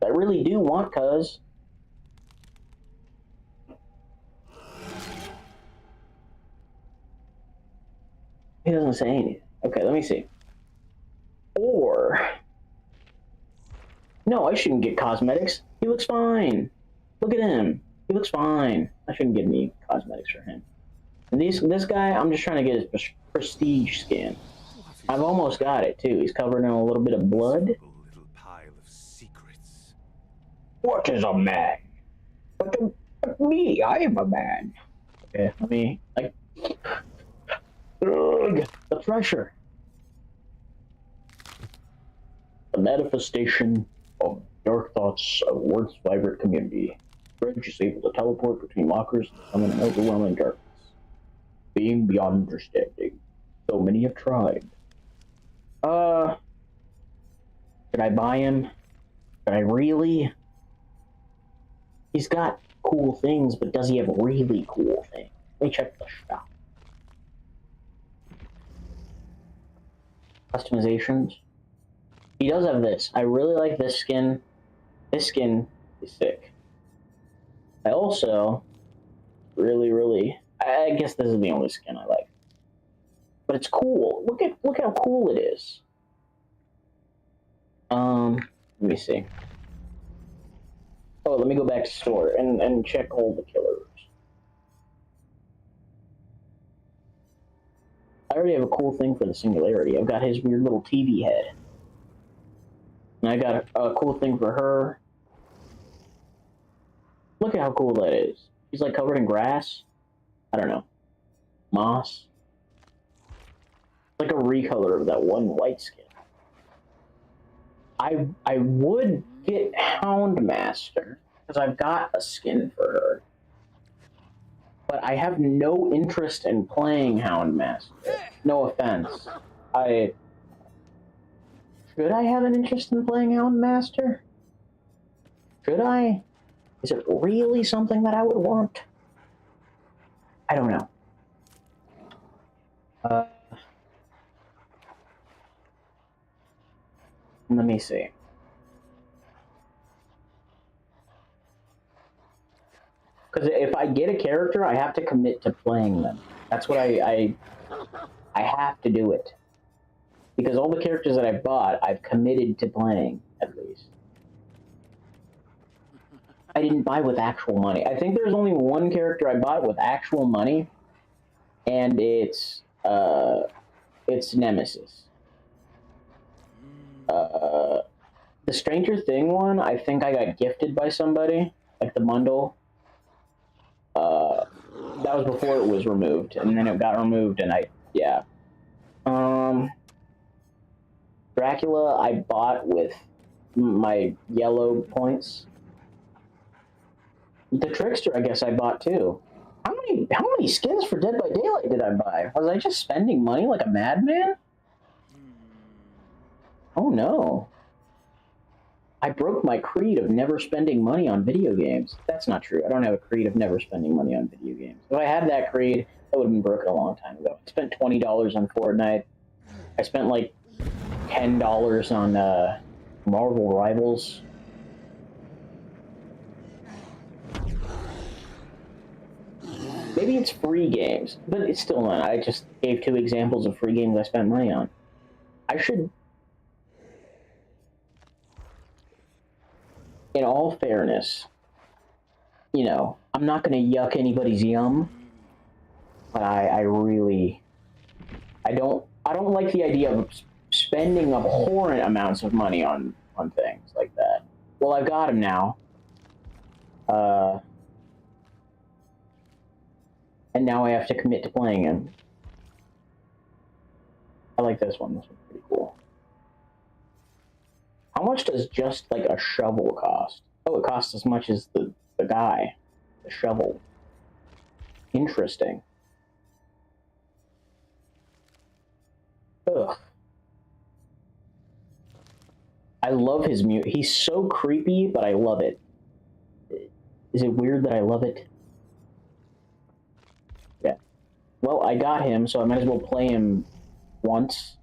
I really do want, cuz. He doesn't say anything. Okay, let me see. Or... No, I shouldn't get cosmetics. He looks fine. Look at him. He looks fine. I shouldn't get any cosmetics for him. And this guy, I'm just trying to get his prestige skin. I've almost got it, too. He's covered in a little bit of blood. Little pile of secrets. What is a man? But me, I am a man. Okay, let me, like... Ugh, the pressure. The manifestation of dark thoughts of Worth's vibrant community. Dredge is able to teleport between lockers and summon an overwhelming darkness. Being beyond understanding. So many have tried. Should I buy him? Should I really? He's got cool things, but does he have really cool things? Let me check the shop. Customizations. He does have this. I really like this skin. This skin is sick. I also really I guess this is the only skin I like. But it's cool. Look how cool it is. Let me see. Oh, let me go back to store and check all the killers. I already have a cool thing for the Singularity. I've got his weird little TV head. And I got a cool thing for her. Look at how cool that is. She's like covered in grass. I don't know. Moss. It's like a recolor of that one white skin. I would get Houndmaster, because I've got a skin for her. But I have no interest in playing Houndmaster. No offense. Should I have an interest in playing Houndmaster? Should I? Is it really something that I would want? I don't know. Let me see. Because if I get a character, I have to commit to playing them. That's what I have to do it. Because all the characters that I bought, I've committed to playing, at least. I didn't buy with actual money. I think there's only one character I bought with actual money, and it's Nemesis. The Stranger Thing one, I think I got gifted by somebody, like the bundle. That was before it was removed, and then it got removed, and yeah. Dracula, I bought with my yellow points. The Trickster, I guess I bought too. How many skins for Dead by Daylight did I buy? Was I just spending money like a madman? Oh no. I broke my creed of never spending money on video games. That's not true. I don't have a creed of never spending money on video games. If I had that creed, that would have been broken a long time ago. I spent $20 on Fortnite. I spent like $10 on Marvel Rivals. Maybe it's free games, but it's still not. I just gave 2 examples of free games I spent money on. I should... In all fairness, you know, I'm not going to yuck anybody's yum, but I really... I don't like the idea of spending abhorrent amounts of money on things like that. Well, I've got him now. And now I have to commit to playing him. I like this one. This one's pretty cool. How much does just like a shovel cost? Oh, it costs as much as the guy. The shovel. Interesting. Ugh. I love his mute. He's so creepy, but I love it. Is it weird that I love it? Yeah. Well, I got him, so I might as well play him once.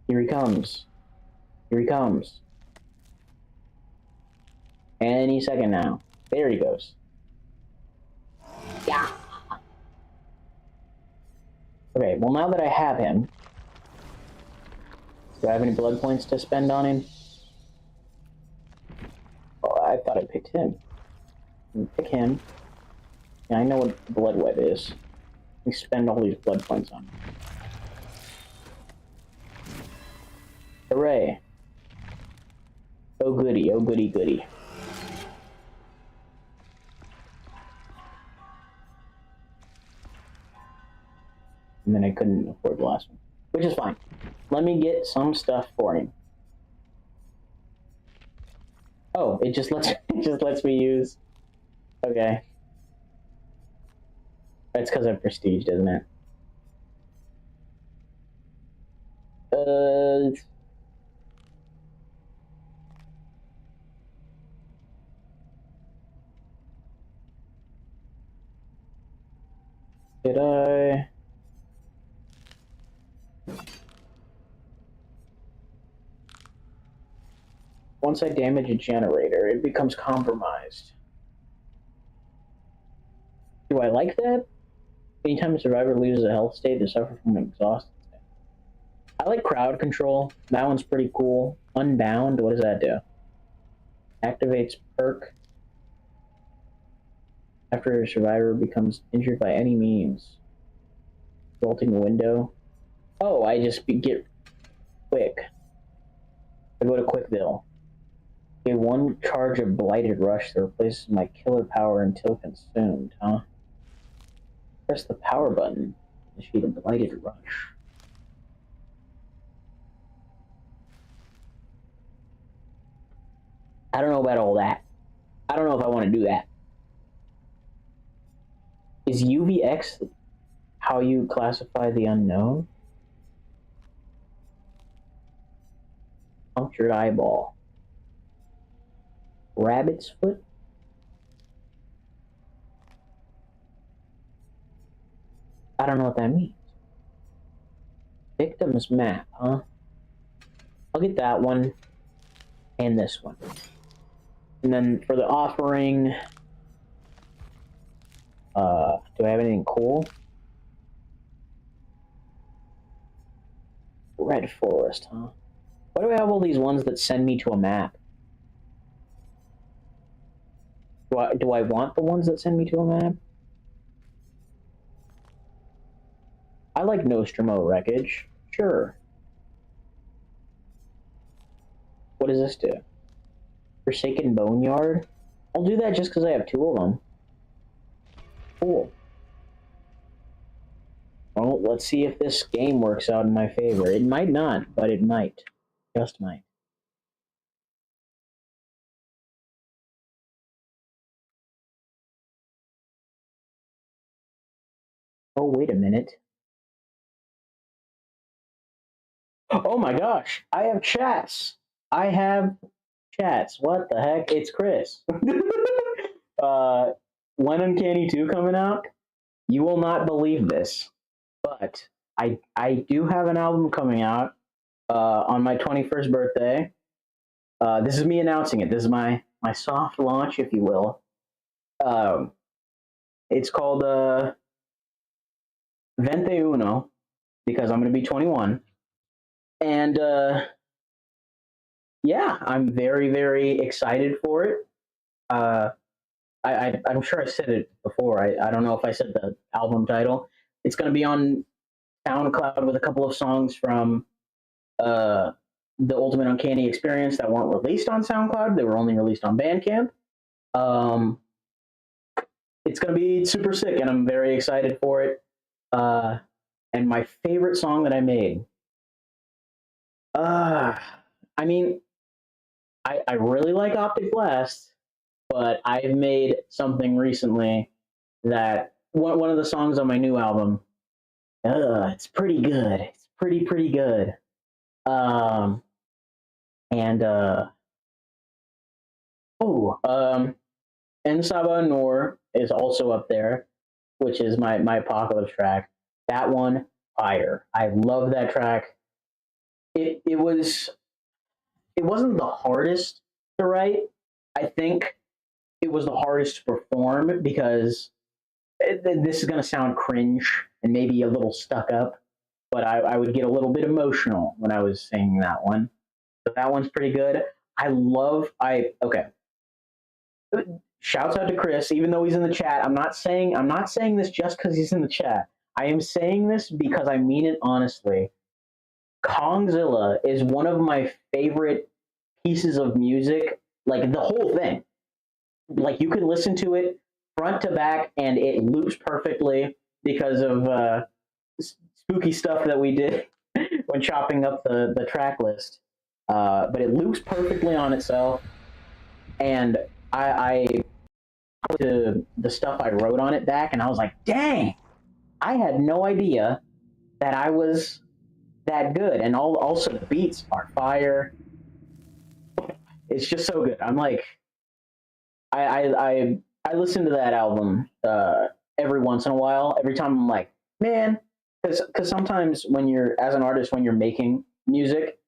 Here he comes. Here he comes. Any second now. There he goes. Yeah. Okay, well now that I have him, do I have any blood points to spend on him? Oh, I thought I picked him. Pick him. Yeah, I know what the blood web is. We spend all these blood points on him. Hooray. Oh goody, oh goody goody. And then I couldn't afford the last one, which is fine. Let me get some stuff for him. Oh, it just lets me use. Okay, that's because I've prestiged, isn't it? Did I? Once I damage a generator, it becomes compromised. Do I like that? Anytime a survivor loses a health state, they suffer from an exhaustion. I like crowd control. That one's pretty cool. Unbound, what does that do? Activates perk after a survivor becomes injured by any means. Vaulting window. Oh, I just get quick. I go to Quickville. Okay, one charge of Blighted Rush that replaces my killer power until consumed, huh? Press the power button. Initiate a Blighted Rush. I don't know about all that. I don't know if I want to do that. Is UVX how you classify the unknown? Punctured eyeball. Rabbit's foot? I don't know what that means. Victim's map, huh? I'll get that one and this one. And then for the offering, do I have anything cool? Red Forest, huh? Why do I have all these ones that send me to a map? Do I want the ones that send me to a map? I like Nostromo Wreckage. Sure. What does this do? Forsaken Boneyard? I'll do that just because I have two of them. Cool. Well, let's see if this game works out in my favor. It might not, but it might. Just might. Oh, wait a minute. Oh my gosh, I have chats. I have chats. What the heck? It's Chris. When Uncanny 2 coming out? You will not believe this, but I do have an album coming out on my 21st birthday. This is me announcing it. This is my soft launch, if you will. It's called Vente Uno, because I'm going to be 21. And yeah, I'm very, very excited for it. I'm sure I said it before. I don't know if I said the album title. It's going to be on SoundCloud with a couple of songs from the Ultimate Uncanny Experience that weren't released on SoundCloud. They were only released on Bandcamp. It's going to be super sick, and I'm very excited for it. And my favorite song that I made. I mean, I really like Optic Blast, but I've made something recently that one of the songs on my new album. It's pretty good. It's pretty good. Um, and oh, En Sabah Noor is also up there, which is my Apocalypse track. That one, fire. I love that track. It wasn't the hardest to write. I think it was the hardest to perform because this is going to sound cringe and maybe a little stuck up, but I would get a little bit emotional when I was singing that one. So that one's pretty good. Okay. Shouts out to Chris, even though he's in the chat. I'm not saying this just because he's in the chat. I am saying this because I mean it honestly. Kongzilla is one of my favorite pieces of music, like the whole thing. Like you can listen to it front to back and it loops perfectly because of spooky stuff that we did when chopping up the track list. But it loops perfectly on itself, and I put the stuff I wrote on it back, and I was like, dang, I had no idea that I was that good. And also the beats are fire. It's just so good. I'm like, I listen to that album every once in a while. Every time I'm like, man, because sometimes when you're as an artist when you're making music,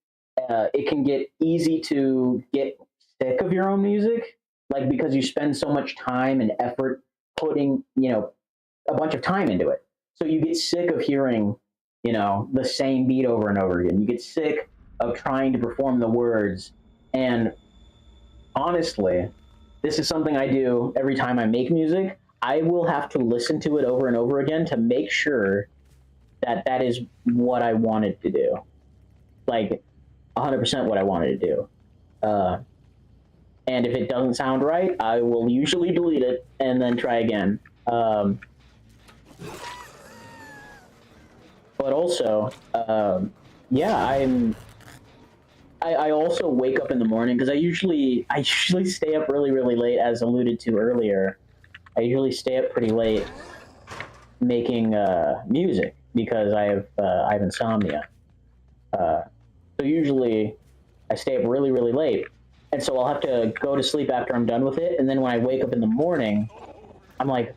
it can get easy to get sick of your own music, like because you spend so much time and effort putting a bunch of time into it. So you get sick of hearing the same beat over and over again. You get sick of trying to perform the words. And honestly, this is something I do every time I make music. I will have to listen to it over and over again to make sure that that is what I wanted to do. Like 100% what I wanted to do. And if it doesn't sound right, I will usually delete it and then try again. But also, yeah, I also wake up in the morning because I usually stay up really really late, as alluded to earlier. I usually stay up pretty late making music because I have insomnia. So usually I stay up really really late, and so I'll have to go to sleep after I'm done with it. And then when I wake up in the morning, I'm like,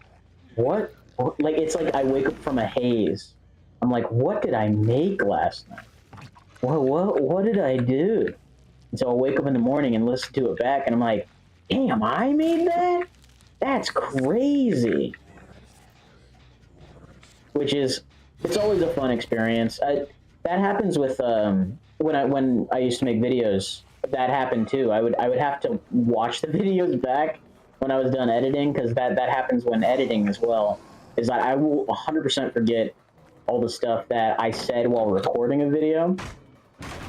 what? Like it's like I wake up from a haze. I'm like, what did I make last night? What did I do? And so I'll wake up in the morning and listen to it back, and I'm like, damn, I made that? That's crazy. It's always a fun experience. That happens with when I used to make videos. That happened too. I would have to watch the videos back when I was done editing, because that happens when editing as well. Is that I will 100% forget all the stuff that I said while recording a video,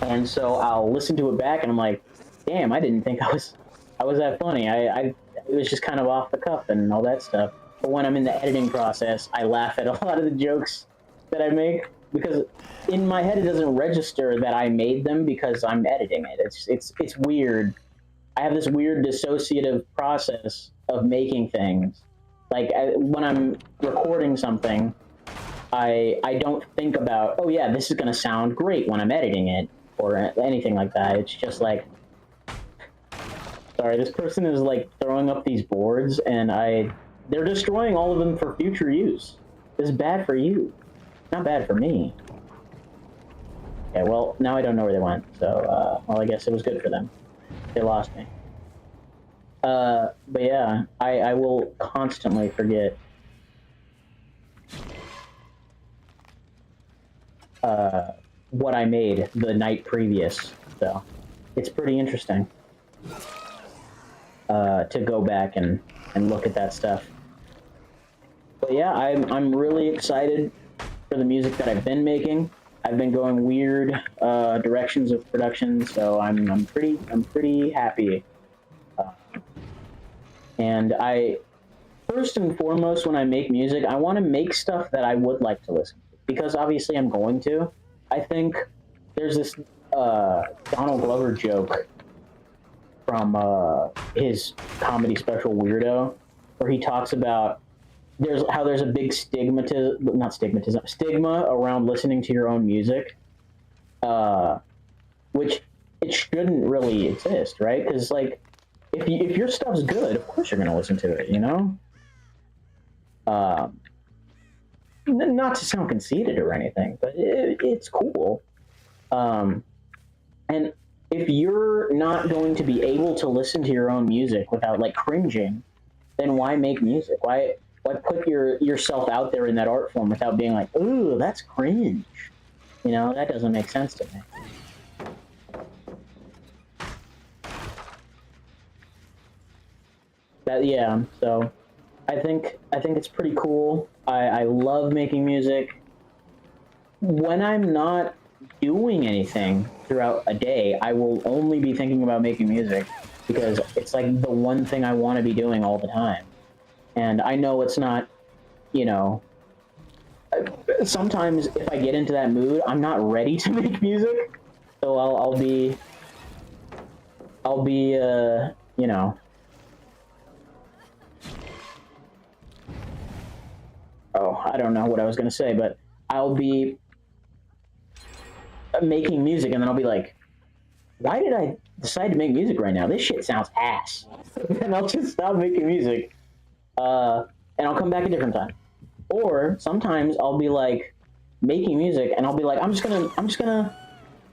and so I'll listen to it back, and I'm like, damn, I didn't think I was that funny. It was just kind of off the cuff and all that stuff. But when I'm in the editing process, I laugh at a lot of the jokes that I make, because in my head it doesn't register that I made them because I'm editing it. It's weird. I have this weird dissociative process of making things. Like when I'm recording something, I don't think about, oh yeah, this is going to sound great when I'm editing it or anything like that. It's just like, sorry, this person is like throwing up these boards and they're destroying all of them for future use. This is bad for you, not bad for me. Okay, well, now I don't know where they went, so, well, I guess it was good for them. They lost me. But yeah, I will constantly forget what I made the night previous, so it's pretty interesting to go back and look at that stuff. But yeah, I'm really excited for the music that I've been making. I've been going weird directions of production, so I'm pretty happy. And first and foremost, when I make music, I want to make stuff that I would like to listen to, because obviously I'm going to. I think there's this Donald Glover joke from his comedy special Weirdo, where he talks about there's a big stigma around listening to your own music. which it shouldn't really exist, right? Because like, if your stuff's good, of course you're gonna listen to it, you know. Not to sound conceited or anything, but it's cool. And if you're not going to be able to listen to your own music without like cringing, then why make music? Why put yourself out there in that art form without being like, ooh, that's cringe? You know, that doesn't make sense to me. Yeah, so I think it's pretty cool. I love making music. When I'm not doing anything throughout a day, I will only be thinking about making music because it's like the one thing I want to be doing all the time. And I know it's not, you know, sometimes if I get into that mood, I'm not ready to make music. So I'll be, you know, oh, I don't know what I was going to say, but I'll be making music and then I'll be like, why did I decide to make music right now? This shit sounds ass. And I'll just stop making music. And I'll come back a different time. Or sometimes I'll be like making music and I'll be like, I'm just gonna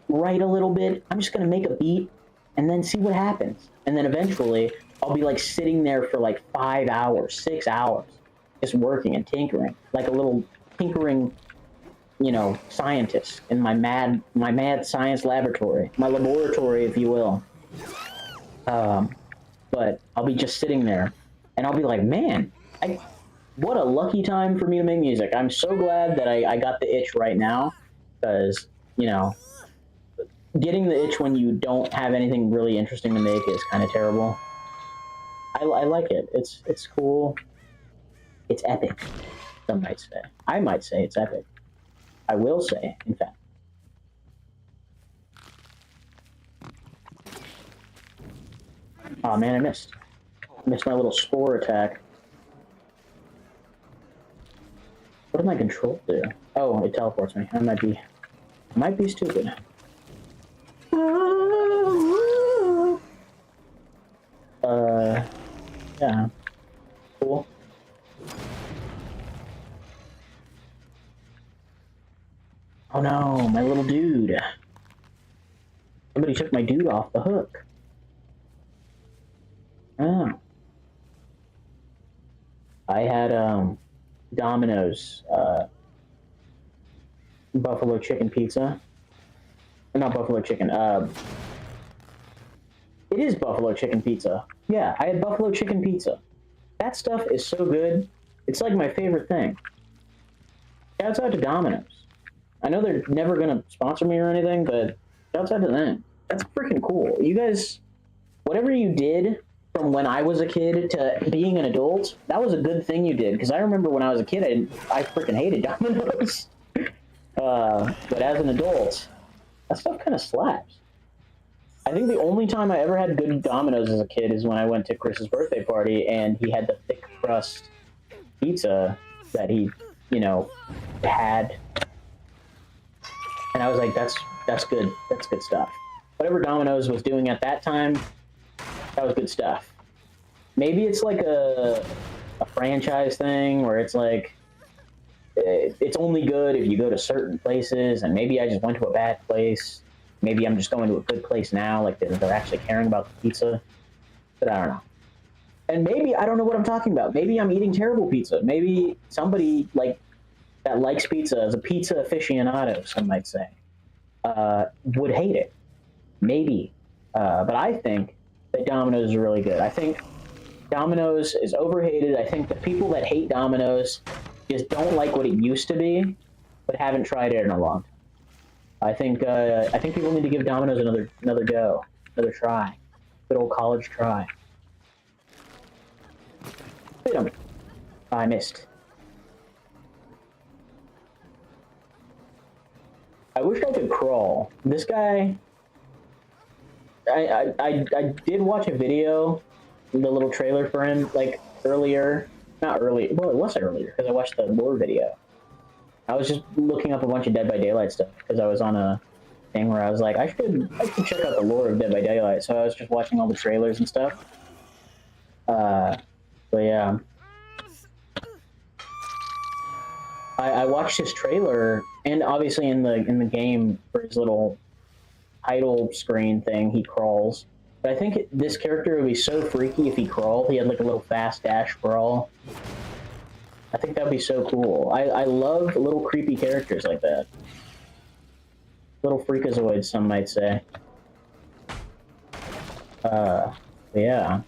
write a little bit. I'm just gonna make a beat and then see what happens. And then eventually I'll be like sitting there for like 5 hours, 6 hours, just working and tinkering, like a little tinkering, you know, scientist in my mad science laboratory, my laboratory, if you will. But I'll be just sitting there and I'll be like, man, what a lucky time for me to make music. I'm so glad that I got the itch right now, because, you know, getting the itch when you don't have anything really interesting to make is kind of terrible. I like it. It's cool. It's epic, some might say. I might say it's epic. I will say, in fact. Oh man, I missed my little spore attack. What did my control do? Oh, it teleports me. I might be stupid. Yeah. Cool. Oh no, my little dude. Somebody took my dude off the hook. Oh. I had, Domino's, buffalo chicken pizza. Not buffalo chicken, it is buffalo chicken pizza. Yeah, I had buffalo chicken pizza. That stuff is so good. It's like my favorite thing. Shouts out to Domino's. I know they're never gonna sponsor me or anything, but shouts out to them. That's freaking cool. You guys, whatever you did from when I was a kid to being an adult, that was a good thing you did. Because I remember when I was a kid, I freaking hated Domino's. But as an adult, that stuff kind of slaps. I think the only time I ever had good Domino's as a kid is when I went to Chris's birthday party and he had the thick crust pizza that he, you know, had. And I was like, that's good. That's good stuff. Whatever Domino's was doing at that time, that was good stuff. Maybe it's like a franchise thing where it's like, it's only good if you go to certain places, and maybe I just went to a bad place. Maybe I'm just going to a good place now, like they're actually caring about the pizza. But I don't know. And maybe I don't know what I'm talking about. Maybe I'm eating terrible pizza. Maybe somebody like that likes pizza, as a pizza aficionado, some might say, would hate it. Maybe. But I think that Domino's is really good. I think Domino's is overhated. I think the people that hate Domino's just don't like what it used to be, but haven't tried it in a long time. I think people need to give Domino's another go, another try, good old college try. Hit him. I missed. I wish I could crawl. This guy. I did watch a video, the little trailer for him, like earlier. Not early. Well, it was earlier because I watched the lore video. I was just looking up a bunch of Dead by Daylight stuff because I was on a thing where I was like, I should check out the lore of Dead by Daylight. So I was just watching all the trailers and stuff. But yeah, I watched his trailer, and obviously in the game for his little title screen thing, he crawls. But I think this character would be so freaky if he crawled. He had like a little fast dash crawl. I think that'd be so cool. I love little creepy characters like that. Little freakazoids, some might say. Yeah.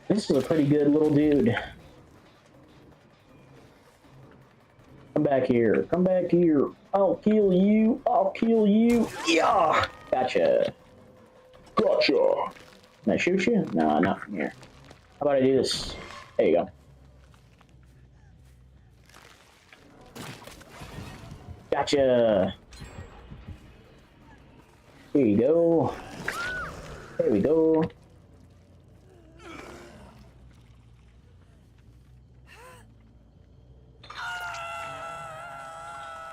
This is a pretty good little dude. Come back here. Come back here. I'll kill you. I'll kill you. Yeah. Gotcha. Gotcha. Can I shoot you? No, not from here. How about I do this? There you go. Gotcha. Here you go. There we go.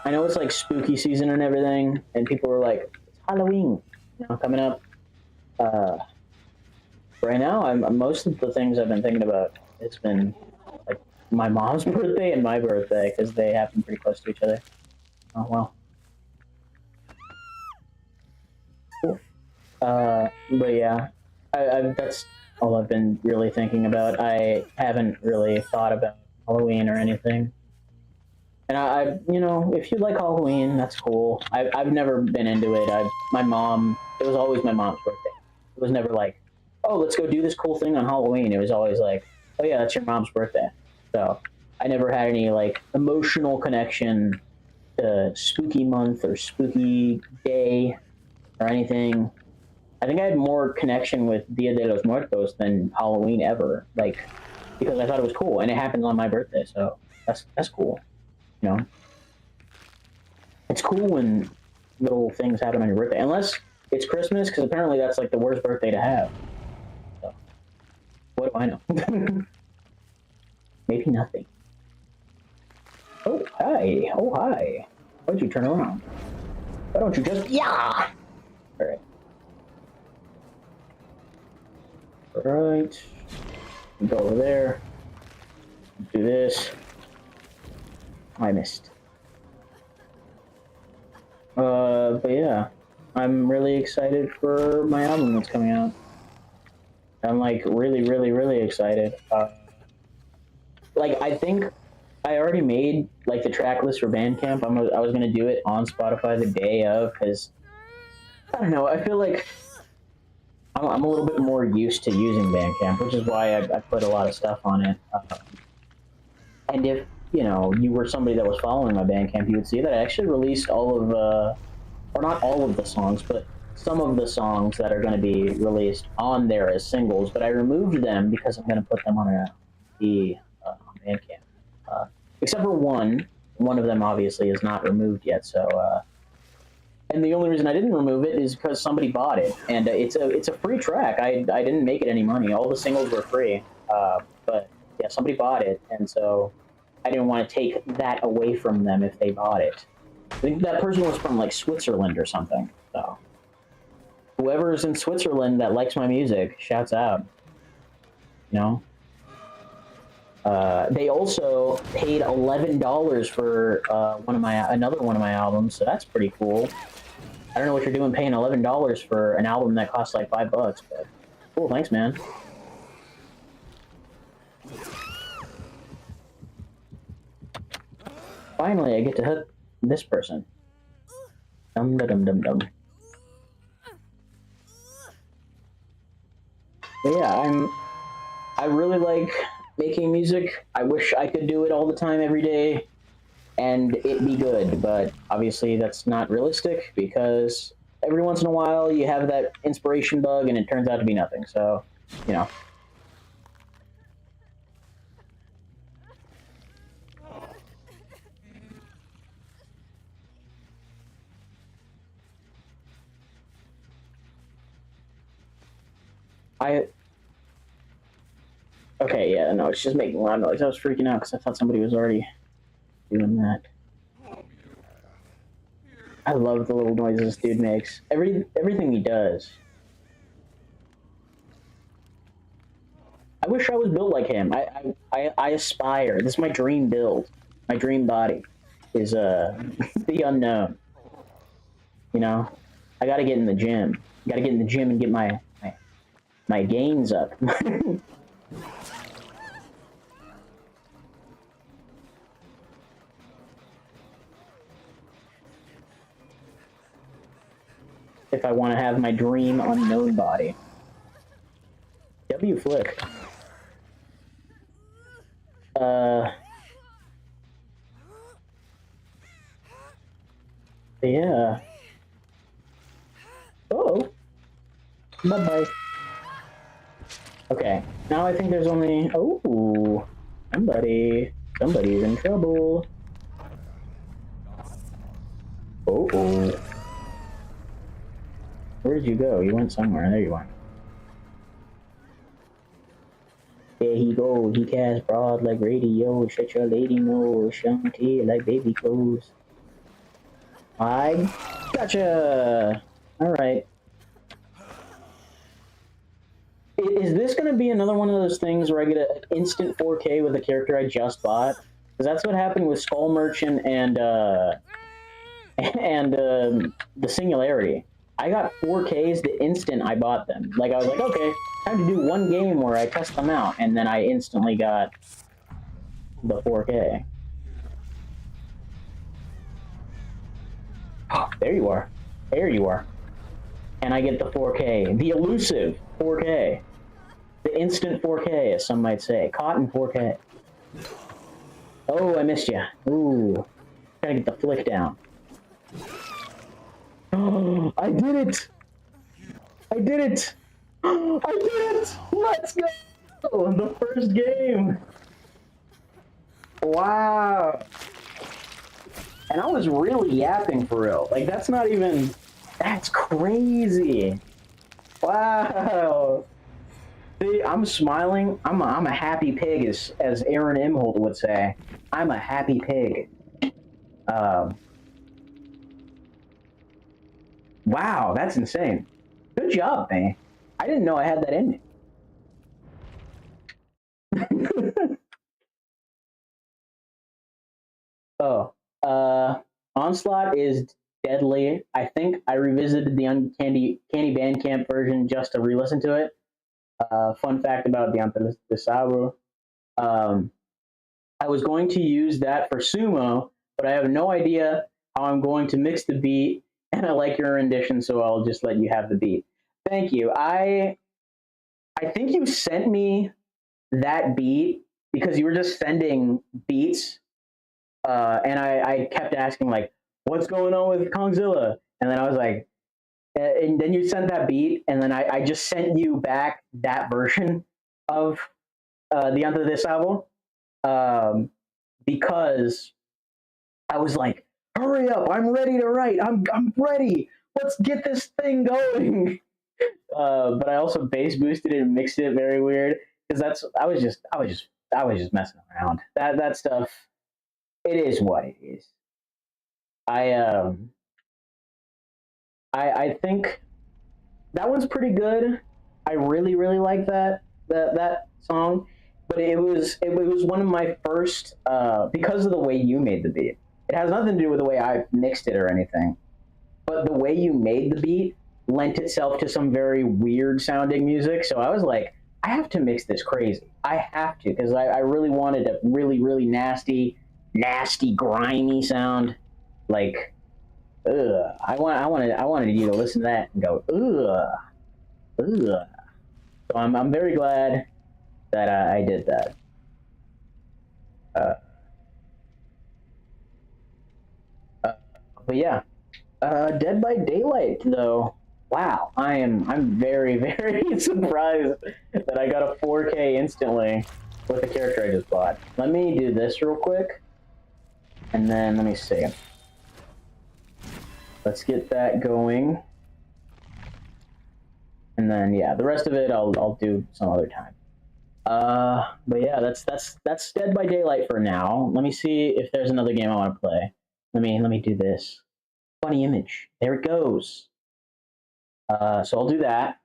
I know it's like spooky season and everything, and people are like, it's Halloween, you know, coming up. Right now, most of the things I've been thinking about, it's been like my mom's birthday and my birthday, because they happen pretty close to each other. Oh, well. Cool. But yeah, that's all I've been really thinking about. I haven't really thought about Halloween or anything. And you know, if you like Halloween, that's cool. I've never been into it. My mom, it was always my mom's birthday. It was never like, oh, let's go do this cool thing on Halloween. It was always like, oh yeah, that's your mom's birthday. So I never had any like emotional connection to spooky month or spooky day or anything. I think I had more connection with Dia de los Muertos than Halloween ever, like, because I thought it was cool, and it happens on my birthday, so that's cool. You know, it's cool when little things happen on your birthday, unless it's Christmas, because apparently that's like the worst birthday to have. So, what do I know? Maybe nothing. Oh, hi. Oh, hi. Why'd you turn around? Why don't you just... Yeah! Alright. Alright. Go over there. Do this. I missed. But yeah. I'm really excited for my album that's coming out. I'm like really, really, really excited. Like, I think I already made like the track list for Bandcamp. I was gonna do it on Spotify the day of, because I don't know. I feel like I'm a little bit more used to using Bandcamp, which is why I put a lot of stuff on it. And if you know you were somebody that was following my Bandcamp, you would see that I actually released all of, or not all of the songs, but some of the songs that are going to be released on there as singles. But I removed them because I'm going to put them on the Bandcamp. Except for one of them obviously is not removed yet. So, and the only reason I didn't remove it is because somebody bought it, and it's a free track. I didn't make it any money. All the singles were free, but yeah, somebody bought it, and so I didn't want to take that away from them if they bought it. I think that person was from like Switzerland or something. So whoever's in Switzerland that likes my music, shouts out. You know. They also paid $11 for another one of my albums, so that's pretty cool. I don't know what you're doing paying $11 for an album that costs like $5, but cool, thanks, man. Finally, I get to hit this person. Dum dum dum dum. But yeah, I really like making music. I wish I could do it all the time, every day, and it be good, but obviously that's not realistic, because every once in a while you have that inspiration bug and it turns out to be nothing, so, you know. Okay, yeah, no, it's just making loud noise. I was freaking out because I thought somebody was already doing that. I love the little noises this dude makes. Everything he does. I wish I was built like him. I aspire. This is my dream build. My dream body is the unknown. You know, I gotta get in the gym. Gotta get in the gym and get my gains up. If I want to have my dream unknown body. W flick. Yeah. Oh. Bye-bye. Okay, now I think there's only... Oh, somebody's in trouble. Oh. Where did you go? You went somewhere. There you went. There he go. He cast broad like radio. Shut your lady nose. Shanty like baby clothes. I gotcha. All right. Is this going to be another one of those things where I get an instant 4K with a character I just bought? Because that's what happened with Skull Merchant and the Singularity. I got 4Ks the instant I bought them. Like, I was like, okay, time to do one game where I test them out, and then I instantly got the 4K. Oh, there you are. There you are. And I get the 4K. The elusive 4K. The instant 4K, as some might say. Cotton 4K. Oh, I missed you. Ooh. Gotta get the flick down. Oh, I did it! I did it! I did it! Let's go! The first game! Wow! And I was really yapping for real. Like, that's not even... That's crazy! Wow! See, I'm smiling. I'm a happy pig, as Aaron Imholt would say. I'm a happy pig. Wow, that's insane. Good job, man. I didn't know I had that in me. Oh, Onslaught is deadly. I think I revisited the Candy Bandcamp version just to re-listen to it. Fun fact about Diantre de Sabo. I was going to use that for Sumo, but I have no idea how I'm going to mix the beat, and I like your rendition, so I'll just let you have the beat. Thank you. I think you sent me that beat because you were just sending beats, and I kept asking, like, what's going on with Kongzilla? And then I was like, and then you sent that beat, and then I just sent you back that version of Diantre de Sabo, because I was like, hurry up, I'm ready to write. I'm ready. Let's get this thing going. But I also bass boosted it and mixed it very weird because I was just messing around. That stuff, it is what it is. I think that one's pretty good. I really like that song, but it was one of my first because of the way you made the beat. It has nothing to do with the way I mixed it or anything, but the way you made the beat lent itself to some very weird sounding music. So I was like, I have to mix this crazy. I have to, because I really wanted a really nasty, grimy sound. Like, I wanted you to listen to that and go, ugh. So I'm very glad that I did that. But yeah, Dead by Daylight though. Wow, I'm very surprised that I got a 4K instantly with the character I just bought. Let me do this real quick, and then let me see. Let's get that going, and then yeah, the rest of it I'll do some other time. But yeah, that's Dead by Daylight for now. Let me see if there's another game I want to play. Let me do this. funny image. There it goes. So I'll do that.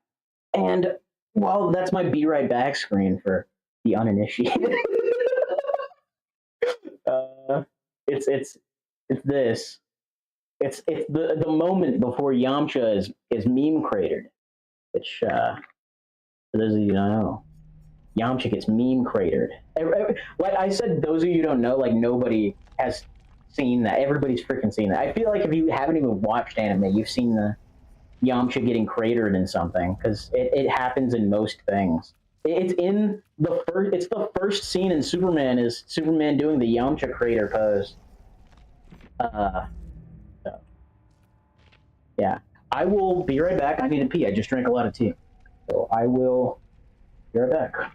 And well, that's my be right back screen for the uninitiated. uh, it's this. It's the moment before Yamcha is meme cratered, which for those of you who don't know, Yamcha gets meme cratered. Like I said, those of you who don't know, like nobody has seen that. Everybody's freaking seen that. I feel like if you haven't even watched anime, you've seen the Yamcha getting cratered in something because it happens in most things. It's in the first. It's the first scene in Superman is Superman doing the Yamcha crater pose. Uh, so, yeah, I will be right back. I need to pee. I just drank a lot of tea, so I will be right back.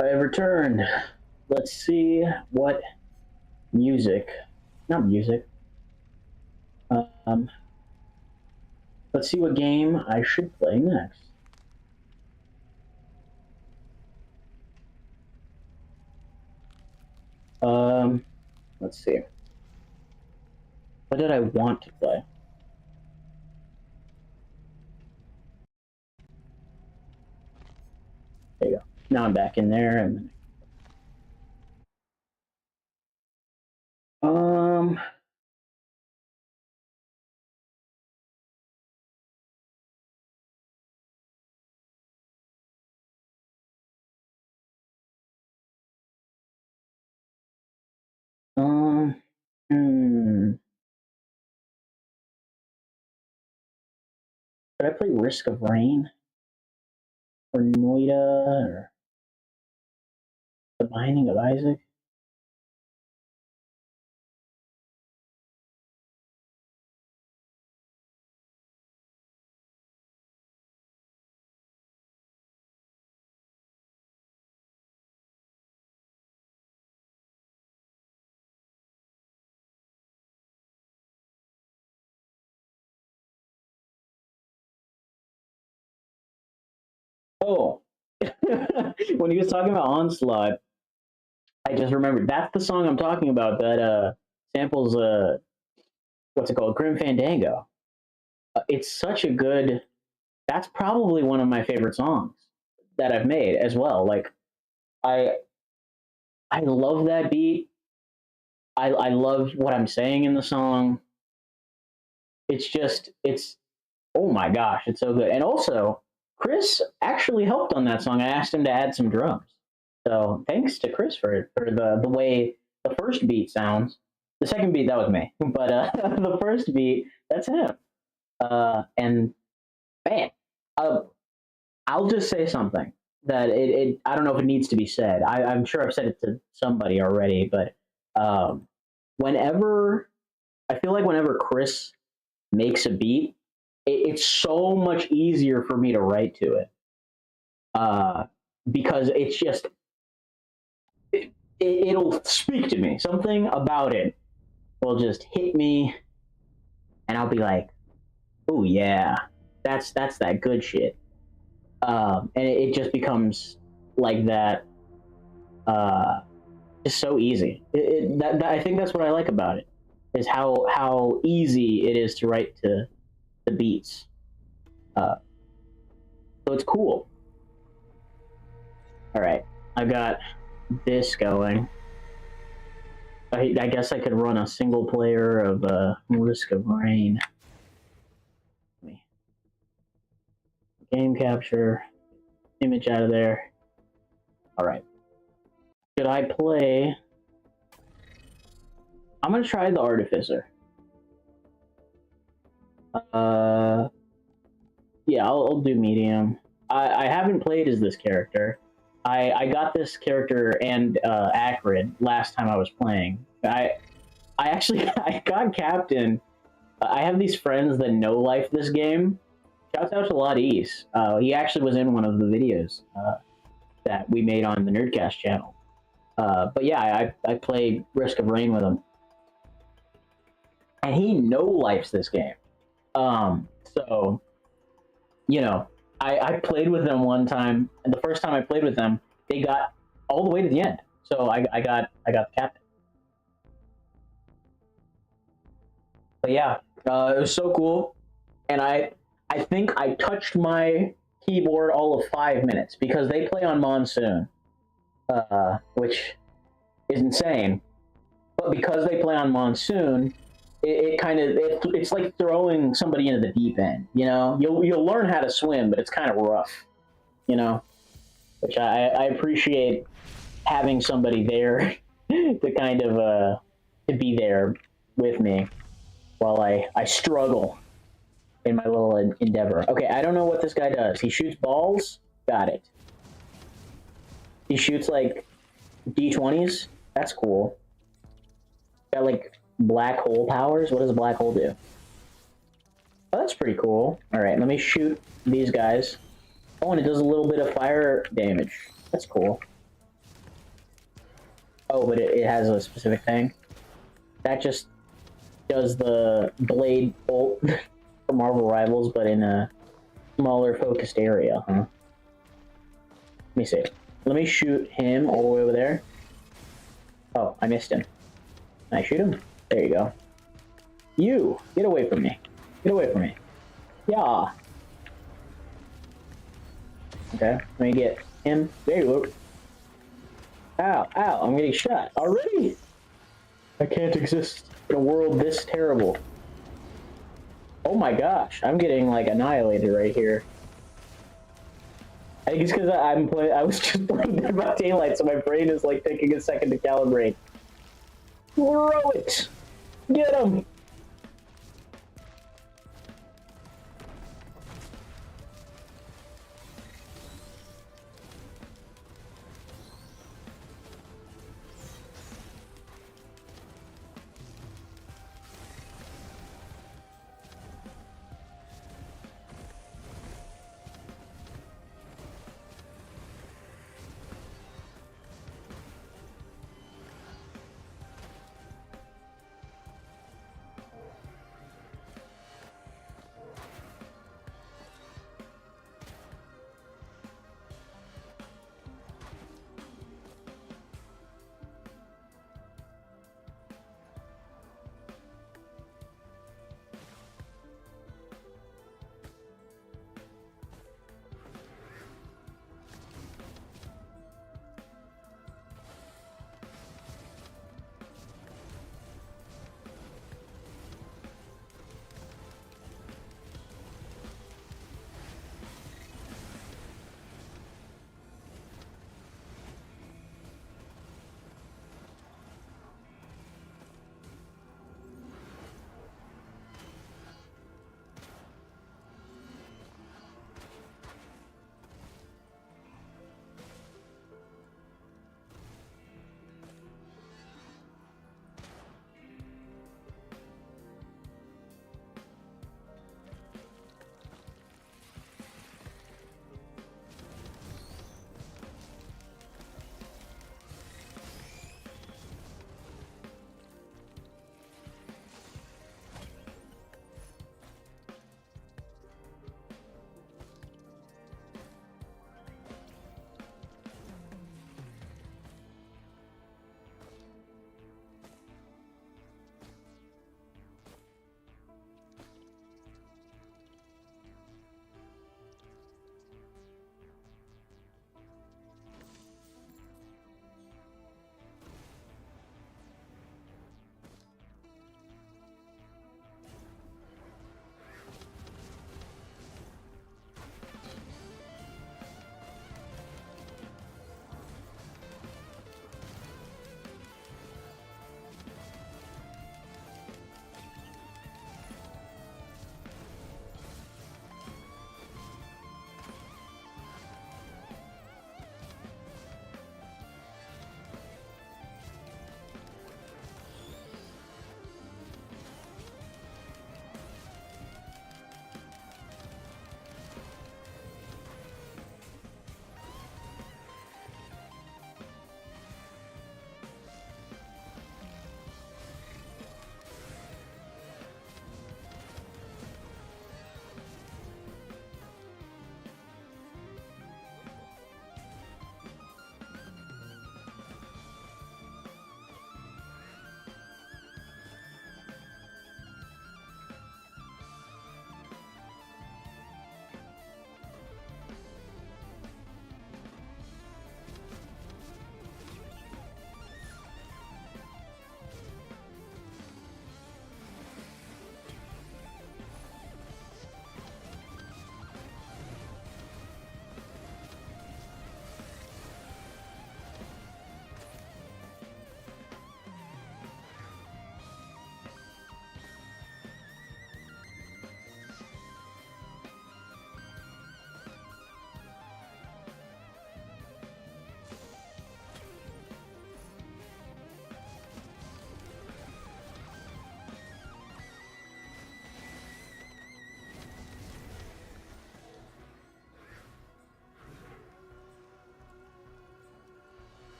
I have returned. Let's see what music, not music. Um, let's see what game I should play next. Let's see. What did I want to play? There you go. Now I'm back in there, and um, um, hmm. Should I play Risk of Rain or Noida or The Binding of Isaac? Oh, when he was talking about Onslaught, I just remembered that's the song I'm talking about that samples what's it called, Grim Fandango. It's such a good. That's probably one of my favorite songs that I've made as well. Like I I love that beat. I love what I'm saying in the song. It's just it's oh my gosh, it's so good. And also, Chris actually helped on that song. I asked him to add some drums. So thanks to Chris for the way the first beat sounds. The second beat that was me, but the first beat that's him. And man, uh, I'll just say something that I don't know if it needs to be said. I'm sure I've said it to somebody already, but um, whenever I feel like whenever Chris makes a beat, it's so much easier for me to write to it because it's just it'll speak to me. Something about it will just hit me, and I'll be like, "Oh yeah, that's that good shit." And it just becomes like that. Just so easy. I think that's what I like about it is how easy it is to write to the beats. Uh, so it's cool. All right, I've got this going. I guess I could run a single player of Risk of Rain. Game capture, image out of there. All right. Should I play? I'm gonna try the Artificer. Yeah, I'll do medium. I haven't played as this character. I got this character and Acrid last time I was playing. I actually I got captain. I have these friends that know life this game. Shouts out to Lotties. He actually was in one of the videos that we made on the Nerdcast channel. But yeah, I played Risk of Rain with him, and he no lifes this game. So you know, I played with them one time, and the first time I played with them, they got all the way to the end. So I got the captain. But yeah, it was so cool, and I think I touched my keyboard all of 5 minutes because they play on Monsoon, which is insane. But because they play on Monsoon, it kind of it's like throwing somebody into the deep end. You know, you'll learn how to swim, but it's kind of rough. You know, which I appreciate having somebody there to kind of to be there with me while I struggle in my little endeavor. Okay, I don't know what this guy does. He shoots balls. Got it. He shoots like D20s. That's cool. Got like black hole powers. What does a black hole do? Oh, that's pretty cool. All right, let me shoot these guys. Oh, and it does a little bit of fire damage. That's cool. Oh, but it has a specific thing. That just does the blade bolt for Marvel Rivals, but in a smaller focused area, huh? Let me see. Let me shoot him all the way over there. Oh, I missed him. Can I shoot him? There you go. You! Get away from me. Get away from me. Yeah. Okay, let me get him. There you go. Ow, ow, I'm getting shot. Already? I can't exist in a world this terrible. Oh my gosh, I'm getting like annihilated right here. I think it's because I was just playing Dead by Daylight, so my brain is like taking a second to calibrate. Throw it! Get him!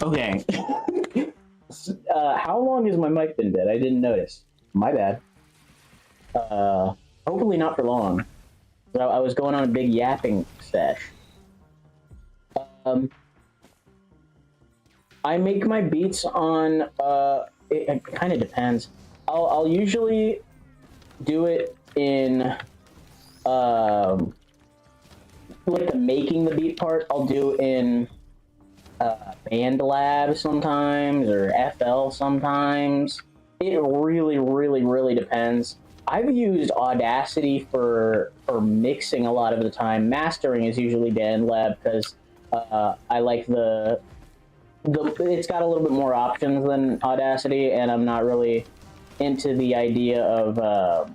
Okay. How long has my mic been dead? I didn't notice. My bad. Hopefully not for long. So I was going on a big yapping sesh. Um, I make my beats on. It kind of depends. I'll usually do it in like the making the beat part. I'll do in BandLab sometimes or FL sometimes. It really, really, really depends. I've used Audacity for mixing a lot of the time. Mastering is usually BandLab because I like the it's got a little bit more options than Audacity, and I'm not really into the idea of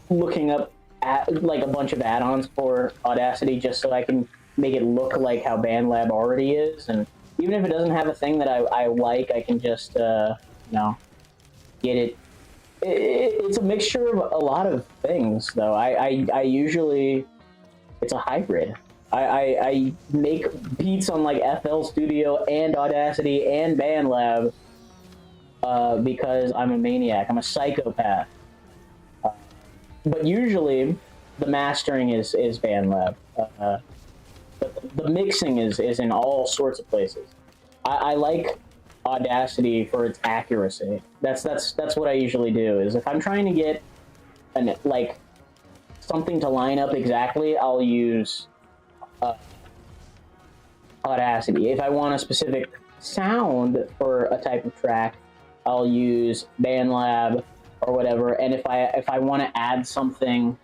looking up at like a bunch of add-ons for Audacity just so I can make it look like how BandLab already is. And even if it doesn't have a thing that I like, I can just get it. It's a mixture of a lot of things, though. I usually it's a hybrid. I make beats on like FL Studio and Audacity and BandLab because I'm a maniac. I'm a psychopath. But usually, the mastering is BandLab. But the mixing is in all sorts of places. I like Audacity for its accuracy. That's what I usually do. Is if I'm trying to get like something to line up exactly, I'll use Audacity. If I want a specific sound for a type of track, I'll use BandLab or whatever. And if I want to add something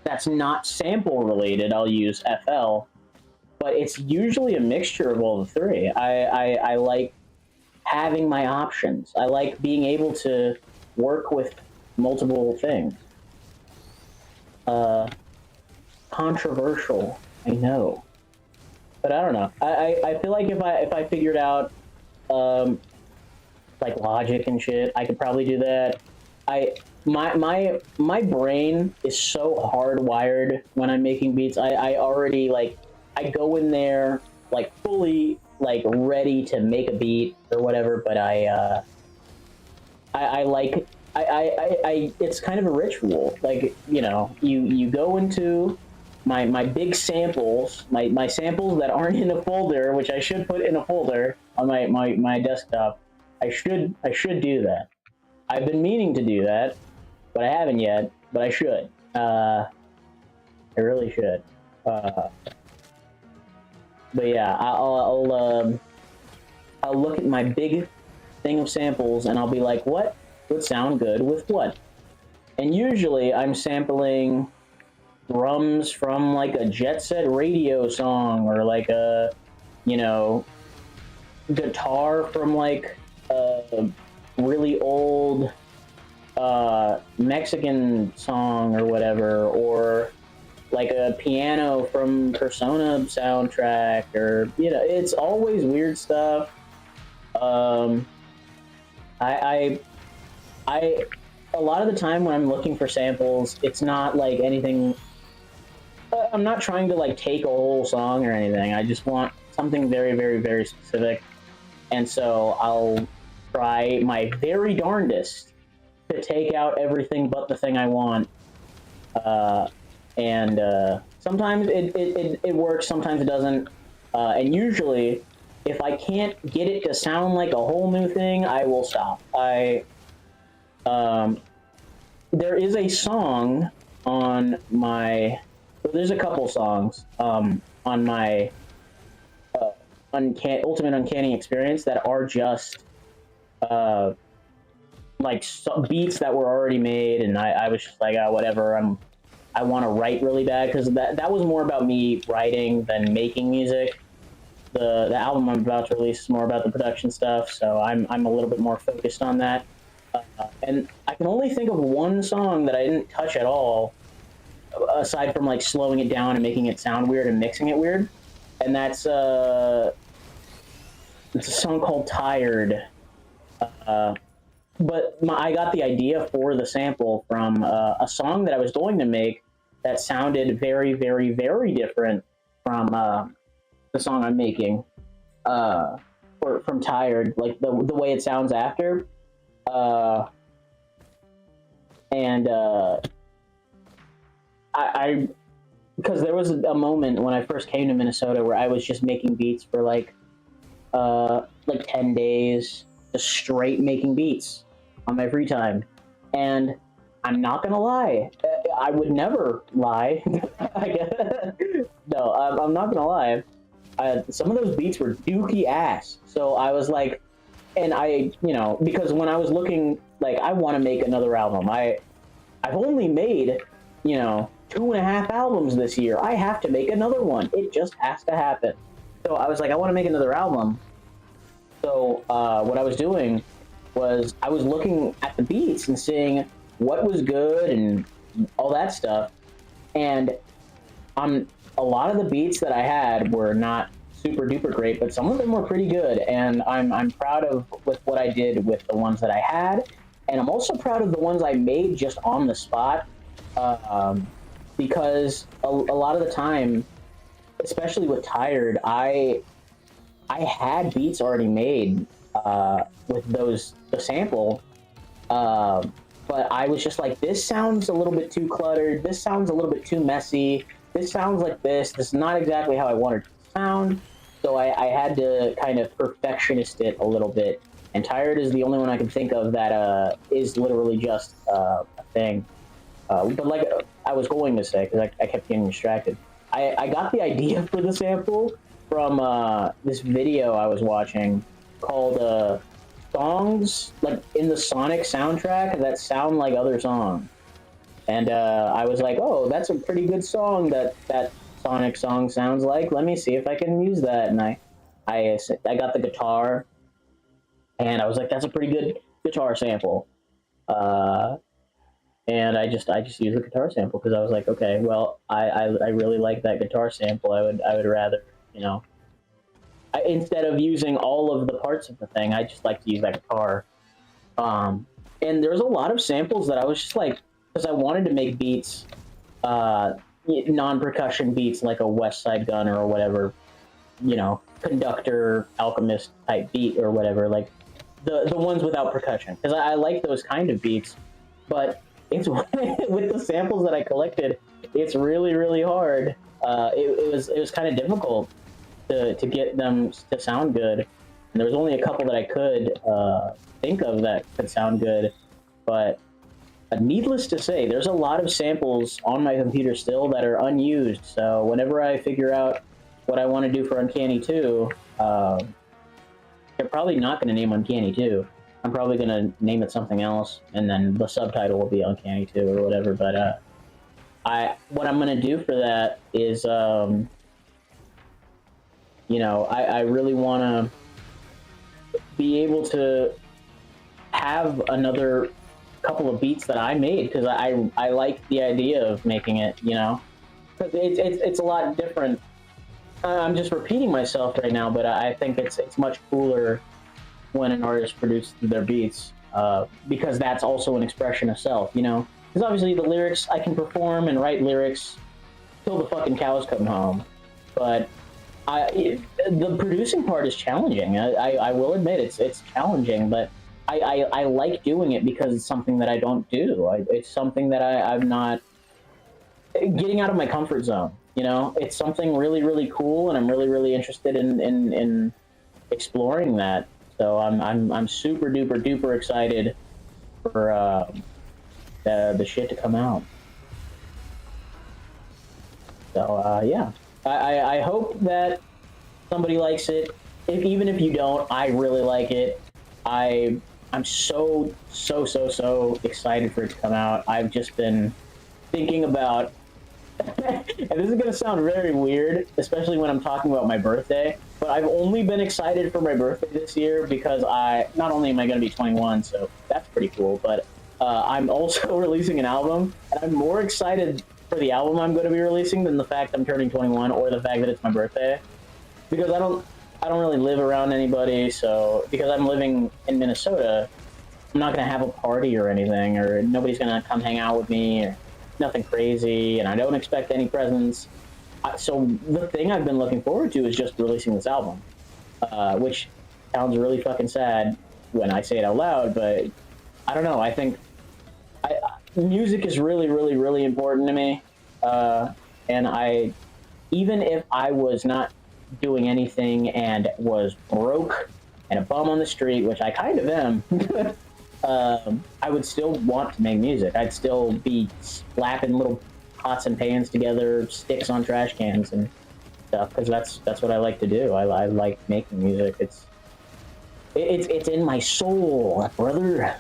that's not sample related, I'll use FL. But it's usually a mixture of all the three. I like having my options. I like being able to work with multiple things. Controversial, I know, but I don't know. I feel like if I figured out like Logic and shit, I could probably do that. My brain is so hardwired when I'm making beats. I already like I go in there like fully like ready to make a beat or whatever, but I like I it's kind of a ritual. Like, you know, you go into my big samples, my samples that aren't in a folder, which I should put in a folder on my desktop. I should do that. I've been meaning to do that, but I haven't yet. But I should. I really should. But yeah, I'll look at my big thing of samples and I'll be like, what would sound good with what? And usually I'm sampling drums from like a Jet Set Radio song or like a, you know, guitar from like a really old Mexican song or whatever, or like a piano from Persona soundtrack, or, you know, it's always weird stuff. I a lot of the time when I'm looking for samples, it's not like anything. I'm not trying to like take a whole song or anything. I just want something very, very, very specific, and so I'll try my very darndest to take out everything but the thing I want. And sometimes it works, sometimes it doesn't. And usually, if I can't get it to sound like a whole new thing, I will stop. There is a song on my. Well, there's a couple songs on my Ultimate Uncanny Experience that are just like beats that were already made, and I was just like, whatever. I want to write really bad because that was more about me writing than making music. The album I'm about to release is more about the production stuff, so I'm a little bit more focused on that. And I can only think of one song that I didn't touch at all, aside from like slowing it down and making it sound weird and mixing it weird, and that's it's a song called "Tired." But I got the idea for the sample from a song that I was going to make that sounded very, very, very different from the song I'm making, from Tired, like the way it sounds after, and I because there was a moment when I first came to Minnesota where I was just making beats for like 10 days, just straight making beats on my free time. And I'm not gonna lie, I would never lie. No, I'm not gonna lie. Some of those beats were dookie ass. So I was like, and because when I was looking, like, I want to make another album. I've only made, 2.5 albums this year. I have to make another one. It just has to happen. So I was like, I want to make another album. So what I was doing was I was looking at the beats and seeing what was good and all that stuff. And a lot of the beats that I had were not super duper great, but some of them were pretty good. And I'm proud of with what I did with the ones that I had. And I'm also proud of the ones I made just on the spot. Because a lot of the time, especially with Tired, I had beats already made with the sample, but I was just like, this sounds a little bit too cluttered, this sounds a little bit too messy, this sounds like this is not exactly how I wanted it to sound. So I had to kind of perfectionist it a little bit, and Tired is the only one I can think of that is literally just a thing. But like I was going to say, because I kept getting distracted, I got the idea for the sample from this video I was watching called songs like in the Sonic soundtrack that sound like other songs. And I was like, oh, that's a pretty good song that Sonic song sounds like. Let me see if I can use that. And I got the guitar, and I was like, that's a pretty good guitar sample. And I just used the guitar sample because I was like, okay, well, I really like that guitar sample. I would rather, instead of using all of the parts of the thing, I just like to use that guitar. And there's a lot of samples that I was just like, because I wanted to make beats, non-percussion beats like a West Side Gun or whatever, Conductor, Alchemist type beat or whatever, like the ones without percussion, because I like those kind of beats. But it's with the samples that I collected, it's really, really hard. It was kind of difficult to get them to sound good, and there was only a couple that I could think of that could sound good. But needless to say, there's a lot of samples on my computer still that are unused. So whenever I figure out what I want to do for Uncanny 2, they're probably not going to name Uncanny 2. I'm probably going to name it something else, and then the subtitle will be Uncanny 2 or whatever. But what I'm going to do for that is, I really want to be able to have another couple of beats that I made, because I like the idea of making it, because it's a lot different. I'm just repeating myself right now, but I think it's much cooler when an artist produces their beats, because that's also an expression of self, because obviously the lyrics, I can perform and write lyrics till the fucking cows come home, but the producing part is challenging. I will admit it's challenging, but I like doing it because it's something that I don't do. It's something that I'm not getting out of my comfort zone. It's something really, really cool, and I'm really, really interested in exploring that. So I'm super duper duper excited for the shit to come out. So yeah, I hope that somebody likes it. Even if you don't, I really like it. I'm so excited for it to come out. I've just been thinking about, and this is gonna sound very weird, especially when I'm talking about my birthday, but I've only been excited for my birthday this year because not only am I gonna be 21, so that's pretty cool, but I'm also releasing an album, and I'm more excited for the album I'm going to be releasing than the fact I'm turning 21 or the fact that it's my birthday, because I don't really live around anybody. So because I'm living in Minnesota, I'm not going to have a party or anything, or nobody's going to come hang out with me, or nothing crazy, and I don't expect any presents. So the thing I've been looking forward to is just releasing this album, which sounds really fucking sad when I say it out loud, but I don't know. I think music is really, really, really important to me, and even if I was not doing anything and was broke and a bum on the street, which I kind of am, I would still want to make music. I'd still be slapping little pots and pans together, sticks on trash cans and stuff, because that's what I like to do. I like making music. It's in my soul, brother.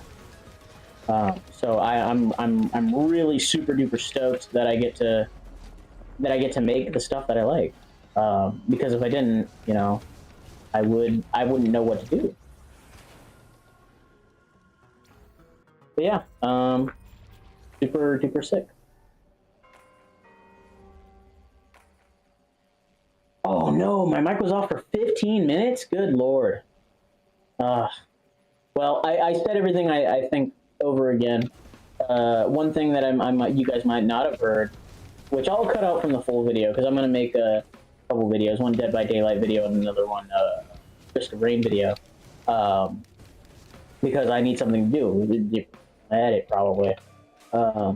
So I'm really super duper stoked that I get to make the stuff that I like. Because if I didn't, I wouldn't know what to do. But yeah, super duper sick. Oh no, my mic was off for 15 minutes? Good lord. Well, I said everything I think over again. One thing that you guys might not have heard, which I'll cut out from the full video, because I'm going to make a couple videos, one Dead by Daylight video and another one Risk of Rain video, because I need something to do. Edit, probably. But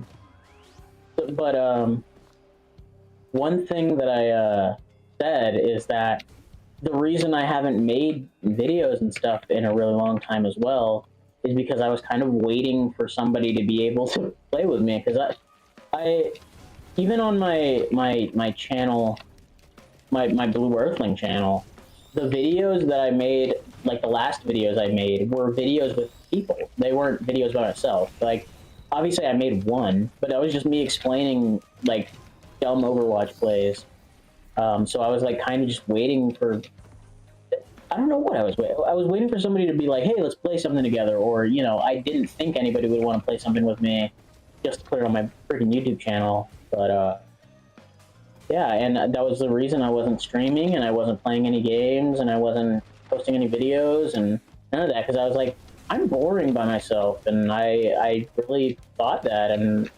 one thing that I said is that the reason I haven't made videos and stuff in a really long time as well is because I was kind of waiting for somebody to be able to play with me, because I even on my channel, my Blue Earthling channel, the videos that I made, like the last videos I made, were videos with people. They weren't videos by myself. Like, obviously I made one, but that was just me explaining like dumb Overwatch plays. So I was like kind of just waiting for, I don't know what I was waiting. I was waiting for somebody to be like, hey, let's play something together. Or, I didn't think anybody would want to play something with me just to put it on my freaking YouTube channel. But, yeah, and that was the reason I wasn't streaming, and I wasn't playing any games, and I wasn't posting any videos, and none of that, because I was like, I'm boring by myself, and I really thought that, and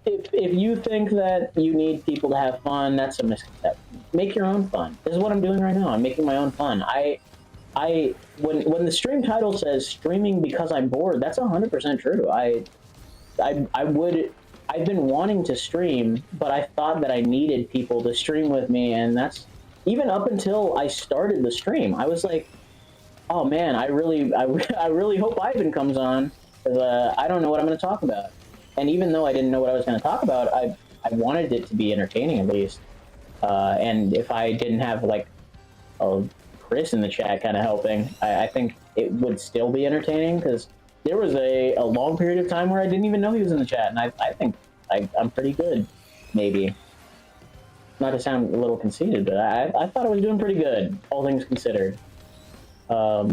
if you think that you need people to have fun, that's a misconception. Make your own fun. This is what I'm doing right now. I'm making my own fun. When the stream title says streaming because I'm bored, that's 100% true. I've been wanting to stream, but I thought that I needed people to stream with me, and that's even up until I started the stream. I was like, oh man, I really hope Ivan comes on, because I don't know what I'm going to talk about. And even though I didn't know what I was going to talk about, I wanted it to be entertaining at least. And if I didn't have like Chris in the chat kind of helping, I think it would still be entertaining, because there was a long period of time where I didn't even know he was in the chat, and I think I'm pretty good, maybe. Not to sound a little conceited, but I thought I was doing pretty good, all things considered. But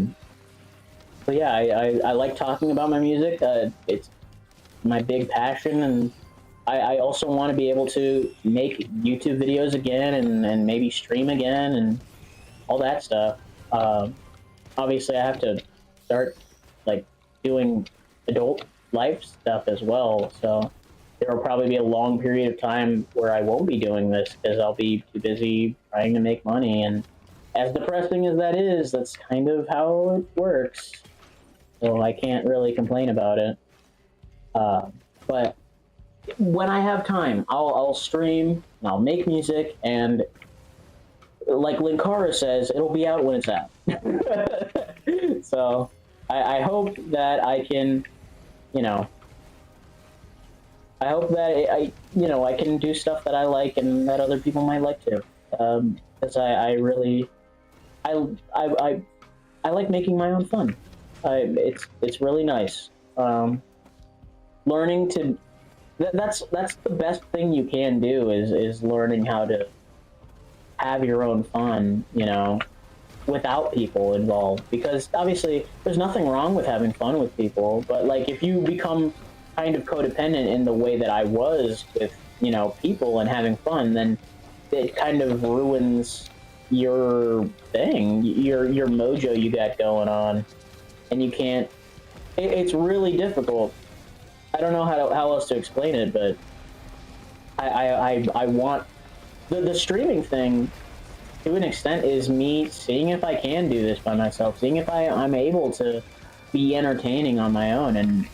yeah, I like talking about my music. It's my big passion, and I also want to be able to make YouTube videos again, and maybe stream again, and all that stuff. Obviously, I have to start like doing adult life stuff as well, so there will probably be a long period of time where I won't be doing this, because I'll be too busy trying to make money, and as depressing as that is, that's kind of how it works, so I can't really complain about it. But when I have time, I'll stream, and I'll make music, and like Linkara says, it'll be out when it's out. So I hope that I can, I hope that I can do stuff that I like and that other people might like too. Because I like making my own fun. It's really nice. Learning to, that's the best thing you can do is learning how to have your own fun, without people involved. Because obviously there's nothing wrong with having fun with people, but like if you become kind of codependent in the way that I was with, people and having fun, then it kind of ruins your thing, your mojo you got going on, and you can't. It's really difficult. I don't know how else to explain it, but I want the streaming thing, to an extent, is me seeing if I can do this by myself, seeing if I'm able to be entertaining on my own, and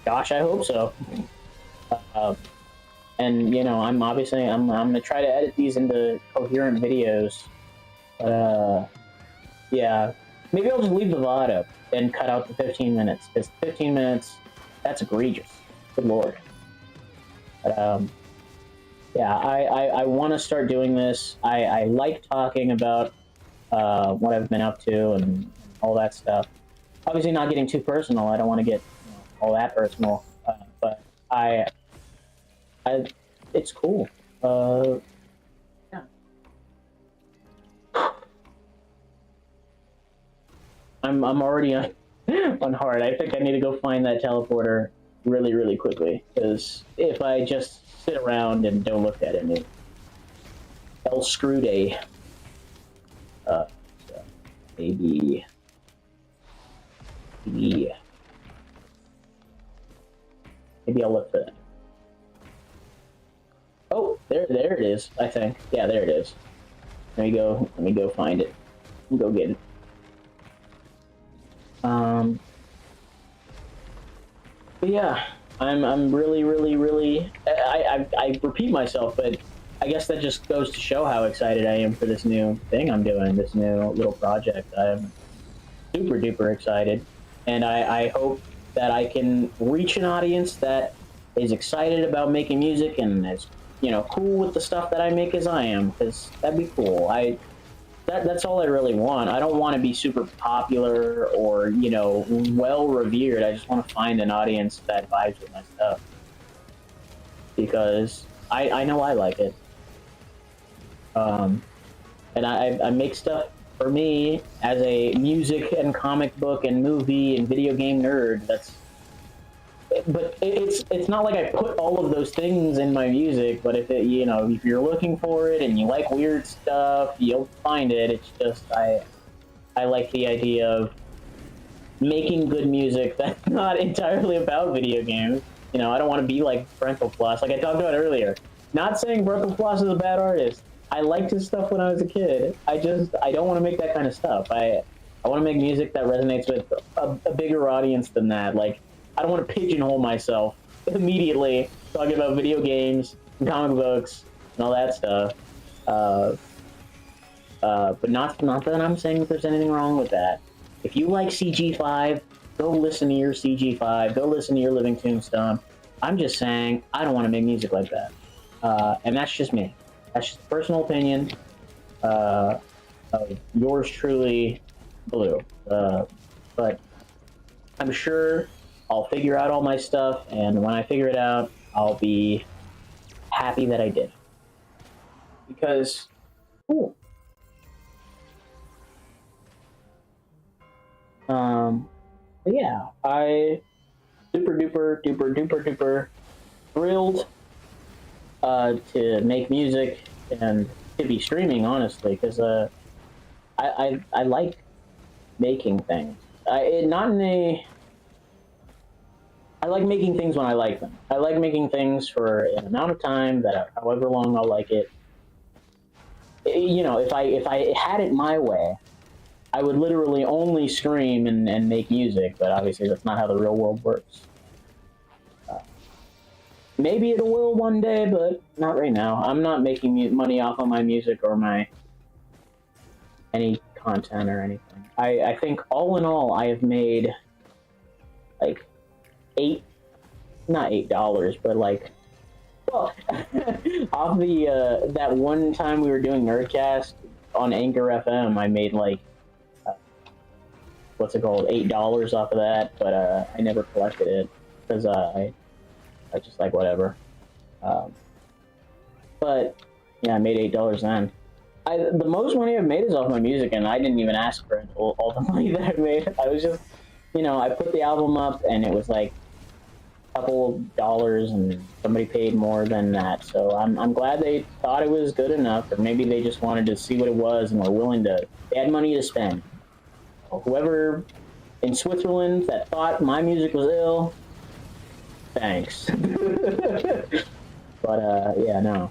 gosh, I hope so. Uh, and you know, I'm gonna try to edit these into coherent videos. But yeah, maybe I'll just leave the VOD up and cut out the 15 minutes, because 15 minutes, that's egregious. Good lord. But yeah, I want to start doing this. I like talking about what I've been up to and all that stuff. Obviously, not getting too personal. I don't want to get all that personal, but I, it's cool. Yeah. I'm already on on hard. I think I need to go find that teleporter really, really quickly, because if I just sit around and don't look at it, El screw day. So maybe I'll look for that. Oh, there it is. I think. Yeah, there it is. Let me go find it. Go get it. But yeah, I'm really. I repeat myself, but I guess that just goes to show how excited I am for this new thing I'm doing, this new little project. I'm super duper excited, and I hope that I can reach an audience that is excited about making music and is, you know, cool with the stuff that I make as I am, because that'd be cool. That's all I really want. I don't want to be super popular or, you know, well revered. I just want to find an audience that vibes with my stuff, because I know I like it. And I make stuff for me as a music and comic book and movie and video game nerd. But it's not like I put all of those things in my music. But if you know, if you're looking for it and you like weird stuff, you'll find it. It's just I like the idea of making good music that's not entirely about video games. You know, I don't want to be like Parental Plus, like I talked about earlier. Not saying Parental Plus is a bad artist. I liked his stuff when I was a kid. I don't want to make that kind of stuff. I want to make music that resonates with a bigger audience than that. Like, I don't want to pigeonhole myself immediately talking about video games and comic books and all that stuff. But not that I'm saying that there's anything wrong with that. If you like CG5, go listen to your CG5. Go listen to your Living Tombstone. I'm just saying I don't want to make music like that. And that's just me. That's just a personal opinion. Yours truly, Blue. But I'm sure I'll figure out all my stuff, and when I figure it out, I'll be happy that I did. Because, cool. But yeah, I super duper thrilled to make music and to be streaming, honestly, because I like making things. I like making things when I like them. I like making things for an amount of time, that however long I'll like it. You know, if I had it my way, I would literally only stream and make music, but obviously that's not how the real world works. Maybe it will one day, but not right now. I'm not making money off of my music or any content or anything. I think all in all, I have made like not $8, but like, well, off the that one time we were doing Nerdcast on Anchor FM, I made like what's it called, $8 off of that, but I never collected it because I just like whatever. But yeah, I made $8 then. The most money I've made is off my music, and I didn't even ask for all the money that I made. I was just, you know, I put the album up, and it was like a couple dollars, and somebody paid more than that. So I'm glad they thought it was good enough, or maybe they just wanted to see what it was and were willing to. They had money to spend. Whoever in Switzerland that thought my music was ill, thanks. But yeah, no.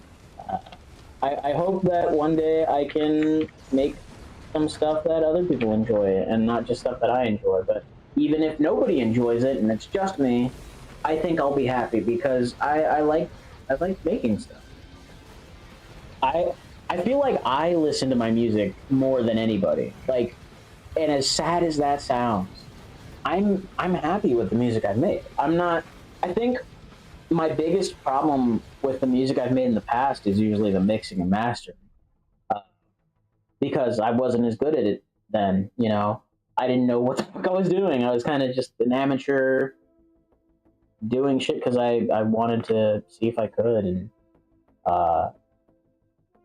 I hope that one day I can make some stuff that other people enjoy and not just stuff that I enjoy. But even if nobody enjoys it and it's just me, I think I'll be happy because I like making stuff. I I feel like I listen to my music more than anybody. Like, and as sad as that sounds, I'm happy with the music I've made. I'm not. I think my biggest problem with the music I've made in the past is usually the mixing and mastering, uh, because I wasn't as good at it then. You know, I didn't know what the fuck I was doing. I was kind of just an amateur doing shit because I wanted to see if I could, and uh,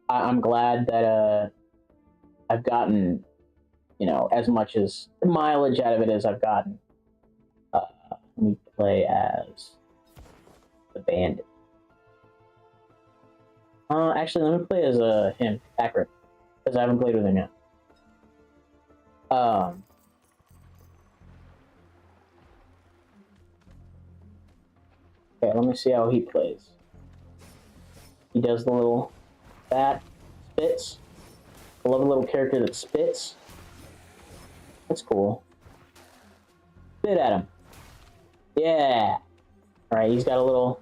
I'm glad that I've gotten, you know, as much as mileage out of it as I've gotten. Let me play as the bandit. Actually, let me play as him, Akron, because I haven't played with him yet. Um, okay, let me see how he plays. He does the little bat spits. I love a little character that spits. That's cool. Spit at him. Yeah. All right, he's got a little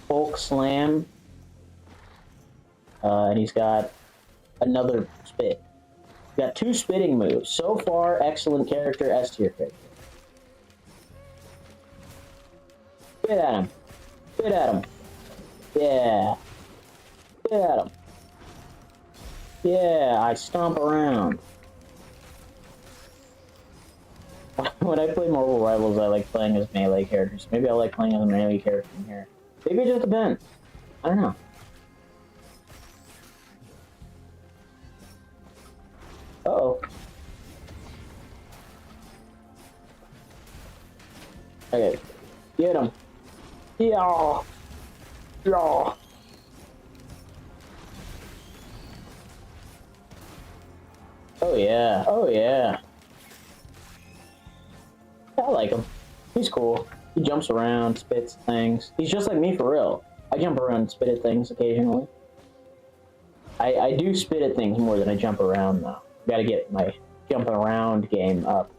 folk slam, and he's got another spit. He's got two spitting moves. So far, excellent character, S tier character. Spit at him. Spit at him. Yeah. Spit at him. Yeah, I stomp around. When I play Marvel Rivals, I like playing as melee characters. Maybe I like playing as a melee character in here. Maybe it just depends. I don't know. Uh-oh. Okay. Get him. Yeah. Yeah. Oh yeah. Oh yeah. I like him. He's cool. He jumps around, spits things. He's just like me for real. I jump around and spit at things occasionally. I do spit at things more than I jump around though. Gotta get my jumping around game up.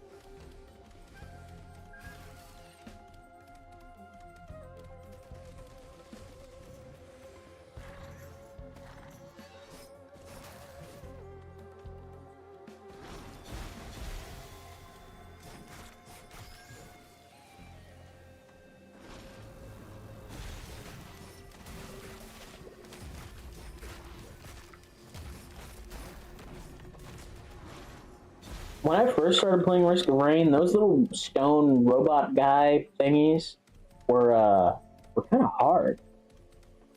When I first started playing Risk of Rain, those little stone robot guy thingies were kind of hard.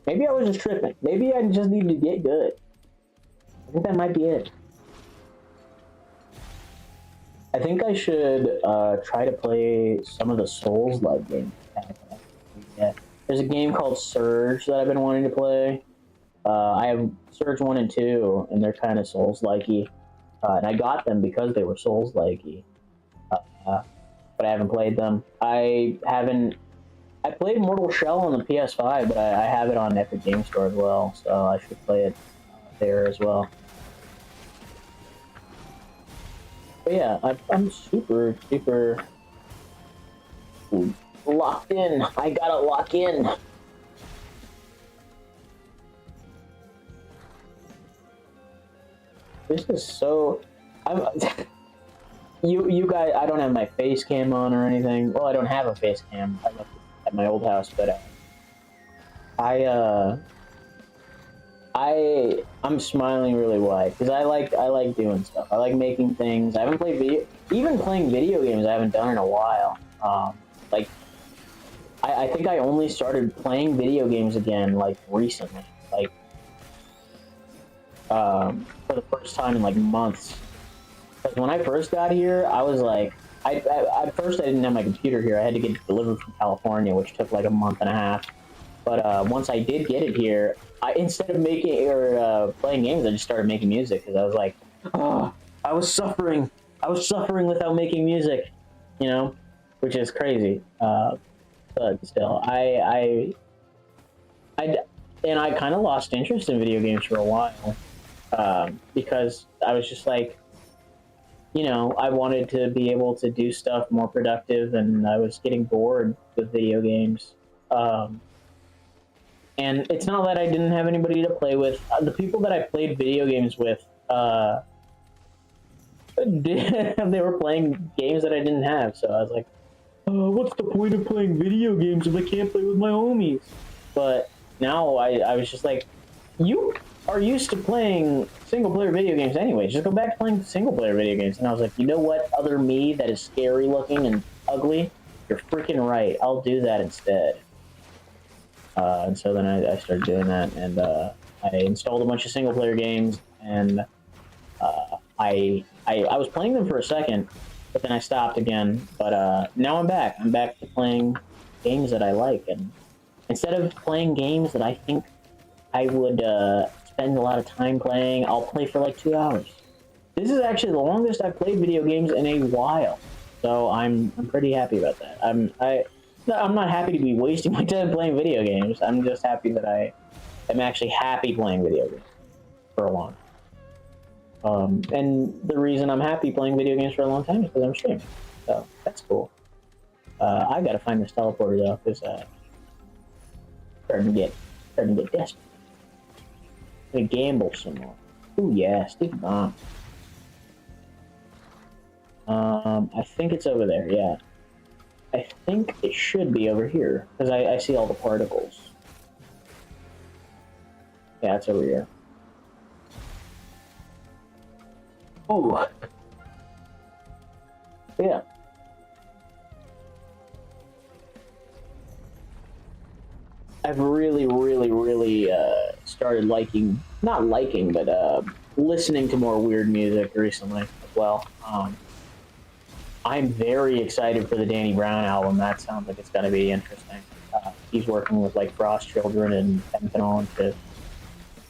Maybe I was just tripping. Maybe I just needed to get good. I think that might be it. I think I should try to play some of the Souls-like games. Yeah. There's a game called Surge that I've been wanting to play. I have Surge 1 and 2, and they're kind of Souls-likey. And I got them because they were Souls-likey. But I haven't played them. I played Mortal Shell on the PS5, but I have it on Epic Game Store as well, so I should play it there as well. But yeah, I'm super locked in. I gotta lock in. This is so. I'm. You guys. I don't have my face cam on or anything. Well, I don't have a face cam. I left it at my old house, but I'm smiling really wide because I like doing stuff. I like making things. I haven't played even playing video games. I haven't done in a while. Like I think I only started playing video games again like recently. Like for the first time in like months. Because when I first got here, I was like, at first I didn't have my computer here. I had to get it delivered from California, which took like a month and a half. But once I did get it here, instead of making or playing games, I just started making music because I was like, oh, I was suffering. I was suffering without making music, you know, which is crazy. But still, and I kind of lost interest in video games for a while, because I was just like, you know, I wanted to be able to do stuff more productive, and I was getting bored with video games. Um, and it's not that I didn't have anybody to play with. The people that I played video games with, they were playing games that I didn't have. So I was like, what's the point of playing video games if I can't play with my homies? But now I was just like, you are used to playing single player video games anyway. Just go back to playing single player video games. And I was like, you know what, other me that is scary looking and ugly? You're freaking right. I'll do that instead. And so then I started doing that, and I installed a bunch of single player games, and I was playing them for a second, but then I stopped again. But now I'm back. I'm back to playing games that I like, and instead of playing games that I think I would spend a lot of time playing, I'll play for like 2 hours. This is actually the longest I've played video games in a while, so I'm pretty happy about that. I'm not happy to be wasting my time playing video games. I'm just happy that I am actually happy playing video games for a long time. And the reason I'm happy playing video games for a long time is because I'm streaming. So that's cool. I gotta find this teleporter though, because starting to get desperate. I'm gonna gamble some more. Ooh yeah, stick bomb. I think it's over there. Yeah. I think it should be over here, because I see all the particles. Yeah, it's over here. Oh. Yeah. I've really started not liking, but listening to more weird music recently as well. I'm very excited for the Danny Brown album. That sounds like it's going to be interesting. He's working with like Frost Children and Fentanyl and shit.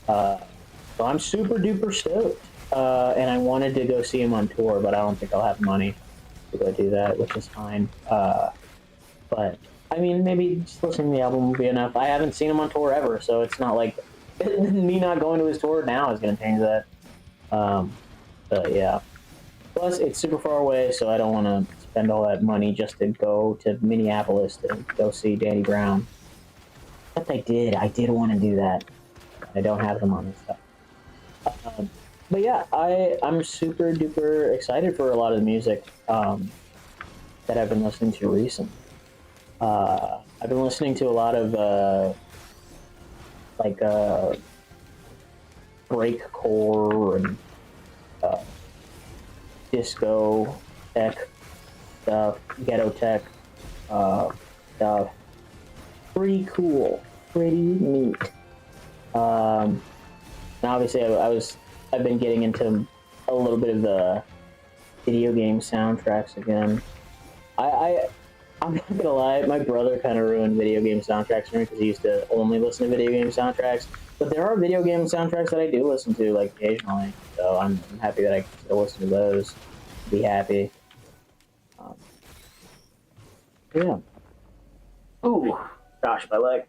So I'm super duper stoked. And I wanted to go see him on tour, but I don't think I'll have money to go do that, which is fine. But I mean, maybe just listening to the album will be enough. I haven't seen him on tour ever, so it's not like me not going to his tour now is going to change that. But yeah. Plus, it's super far away, so I don't want to spend all that money just to go to Minneapolis to go see Danny Brown. But I did want to do that. I don't have the money, so. But yeah, I'm super duper excited for a lot of the music that I've been listening to recently. I've been listening to a lot of breakcore and disco tech stuff, ghetto tech stuff. Pretty cool, pretty neat. And obviously, I've been getting into a little bit of the video game soundtracks again. I'm not gonna lie, my brother kind of ruined video game soundtracks for me because he used to only listen to video game soundtracks. But there are video game soundtracks that I do listen to, like, occasionally. So I'm happy that I can still listen to those. Be happy. Yeah. Ooh, gosh, my leg.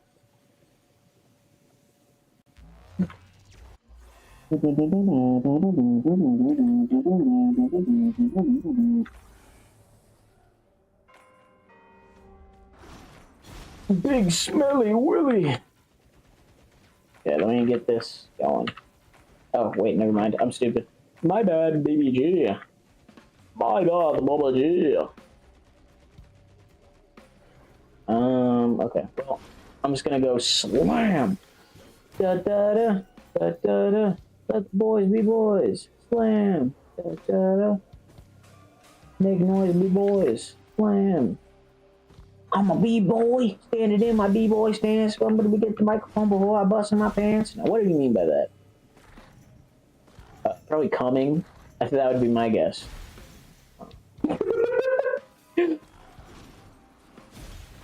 Big smelly Willy. Yeah, let me get this going. Oh, wait, never mind. I'm stupid. My bad, baby G. My God, Baba G. Okay. Well, I'm just gonna go slam. Da da da da da da. Let the boys be boys. Slam. Da da da. Make noise, be boys. Slam. I'm a b-boy, standing in my b-boy stance. I'm gonna get the microphone before I bust in my pants. Now, what do you mean by that? Probably coming. I think that would be my guess.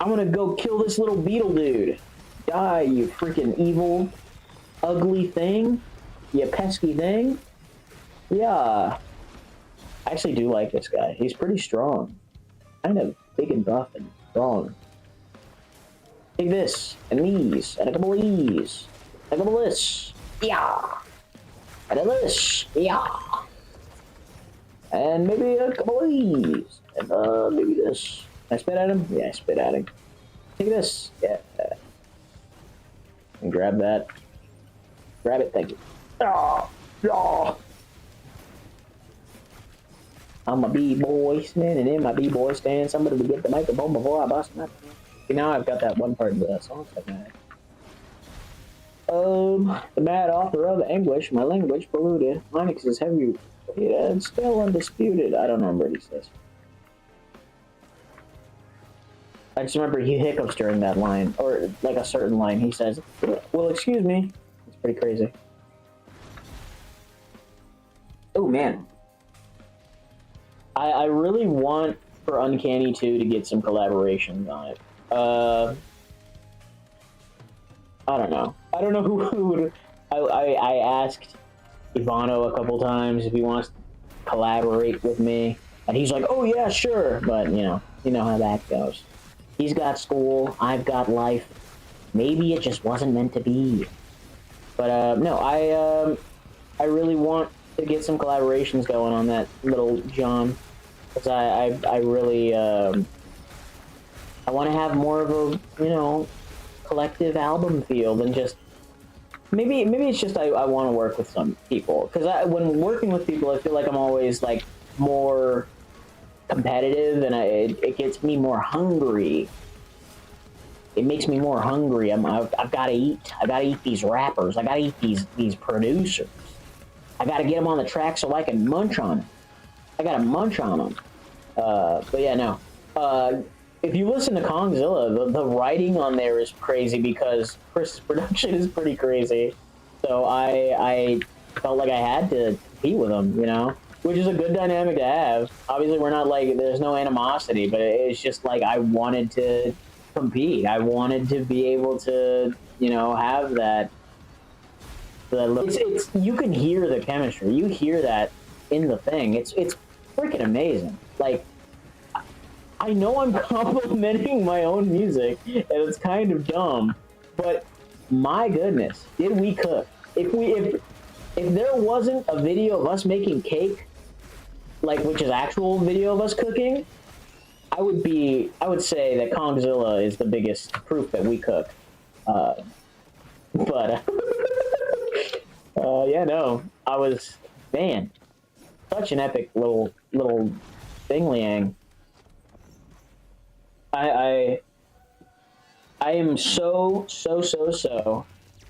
I'm gonna go kill this little beetle dude. Die, you freaking evil, ugly thing. You pesky thing. Yeah. I actually do like this guy. He's pretty strong. Kind of big and buff and strong. Take this, and these, and a couple of these. A couple of this. Yeah. And then this. Yeah. And maybe a couple of these. And maybe this. Can I spit at him? Yeah, I spit at him. Take this. Yeah. And grab that. Grab it, thank you. Oh, oh. I'm a B-boy standing in my B-boy stand. Somebody to get the microphone before I bust my... See, now I've got that one part of the song stuck in it. The mad author of anguish, my language polluted. Onyx is heavy, and still undisputed. I don't remember what he says. I just remember he hiccups during that line, or like a certain line. He says, well, excuse me. It's pretty crazy. Oh, man. I really want for Uncanny 2 to get some collaborations on it. I don't know. I don't know who would... I asked Ivano a couple times if he wants to collaborate with me, and he's like, oh, yeah, sure. But, you know how that goes. He's got school, I've got life. Maybe it just wasn't meant to be. But, no, I really want to get some collaborations going on that little John. Because I really, I want to have more of a, collective album feel than just... Maybe it's just I want to work with some people. Because when working with people, I feel like I'm always, like, more competitive, and it gets me more hungry. It makes me more hungry. I've got to eat. I got to eat these rappers. I got to eat these producers. I got to get them on the track so I can munch on them. I got to munch on them. But yeah, no. If you listen to Kongzilla, the writing on there is crazy because Chris's production is pretty crazy. So I felt like I had to compete with him, which is a good dynamic to have. Obviously, we're not like, there's no animosity, but it's just like I wanted to compete. I wanted to be able to, have that. It's you can hear the chemistry. You hear that in the thing. It's freaking amazing. Like, I know I'm complimenting my own music, and it's kind of dumb, but my goodness, did we cook? If there wasn't a video of us making cake, like, which is actual video of us cooking, I would say that Kongzilla is the biggest proof that we cook. Yeah, no, I was, man, such an epic little thing-liang. I am so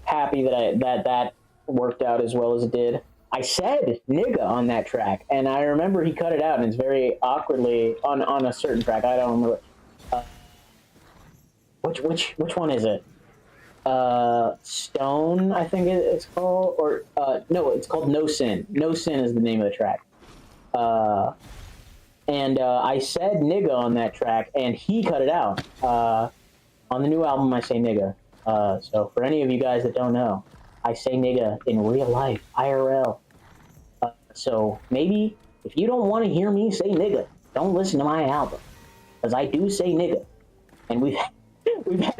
happy that worked out as well as it did. I said nigga on that track, and I remember he cut it out, and it's very awkwardly on a certain track. I don't remember. Which one is it? Stone, I think it's called, or no, it's called No Sin. No Sin is the name of the track. And I said nigga on that track, and he cut it out. On the new album, I say nigga. So for any of you guys that don't know, I say nigga in real life, IRL. So maybe if you don't want to hear me say nigga, don't listen to my album, because I do say nigga, and we've had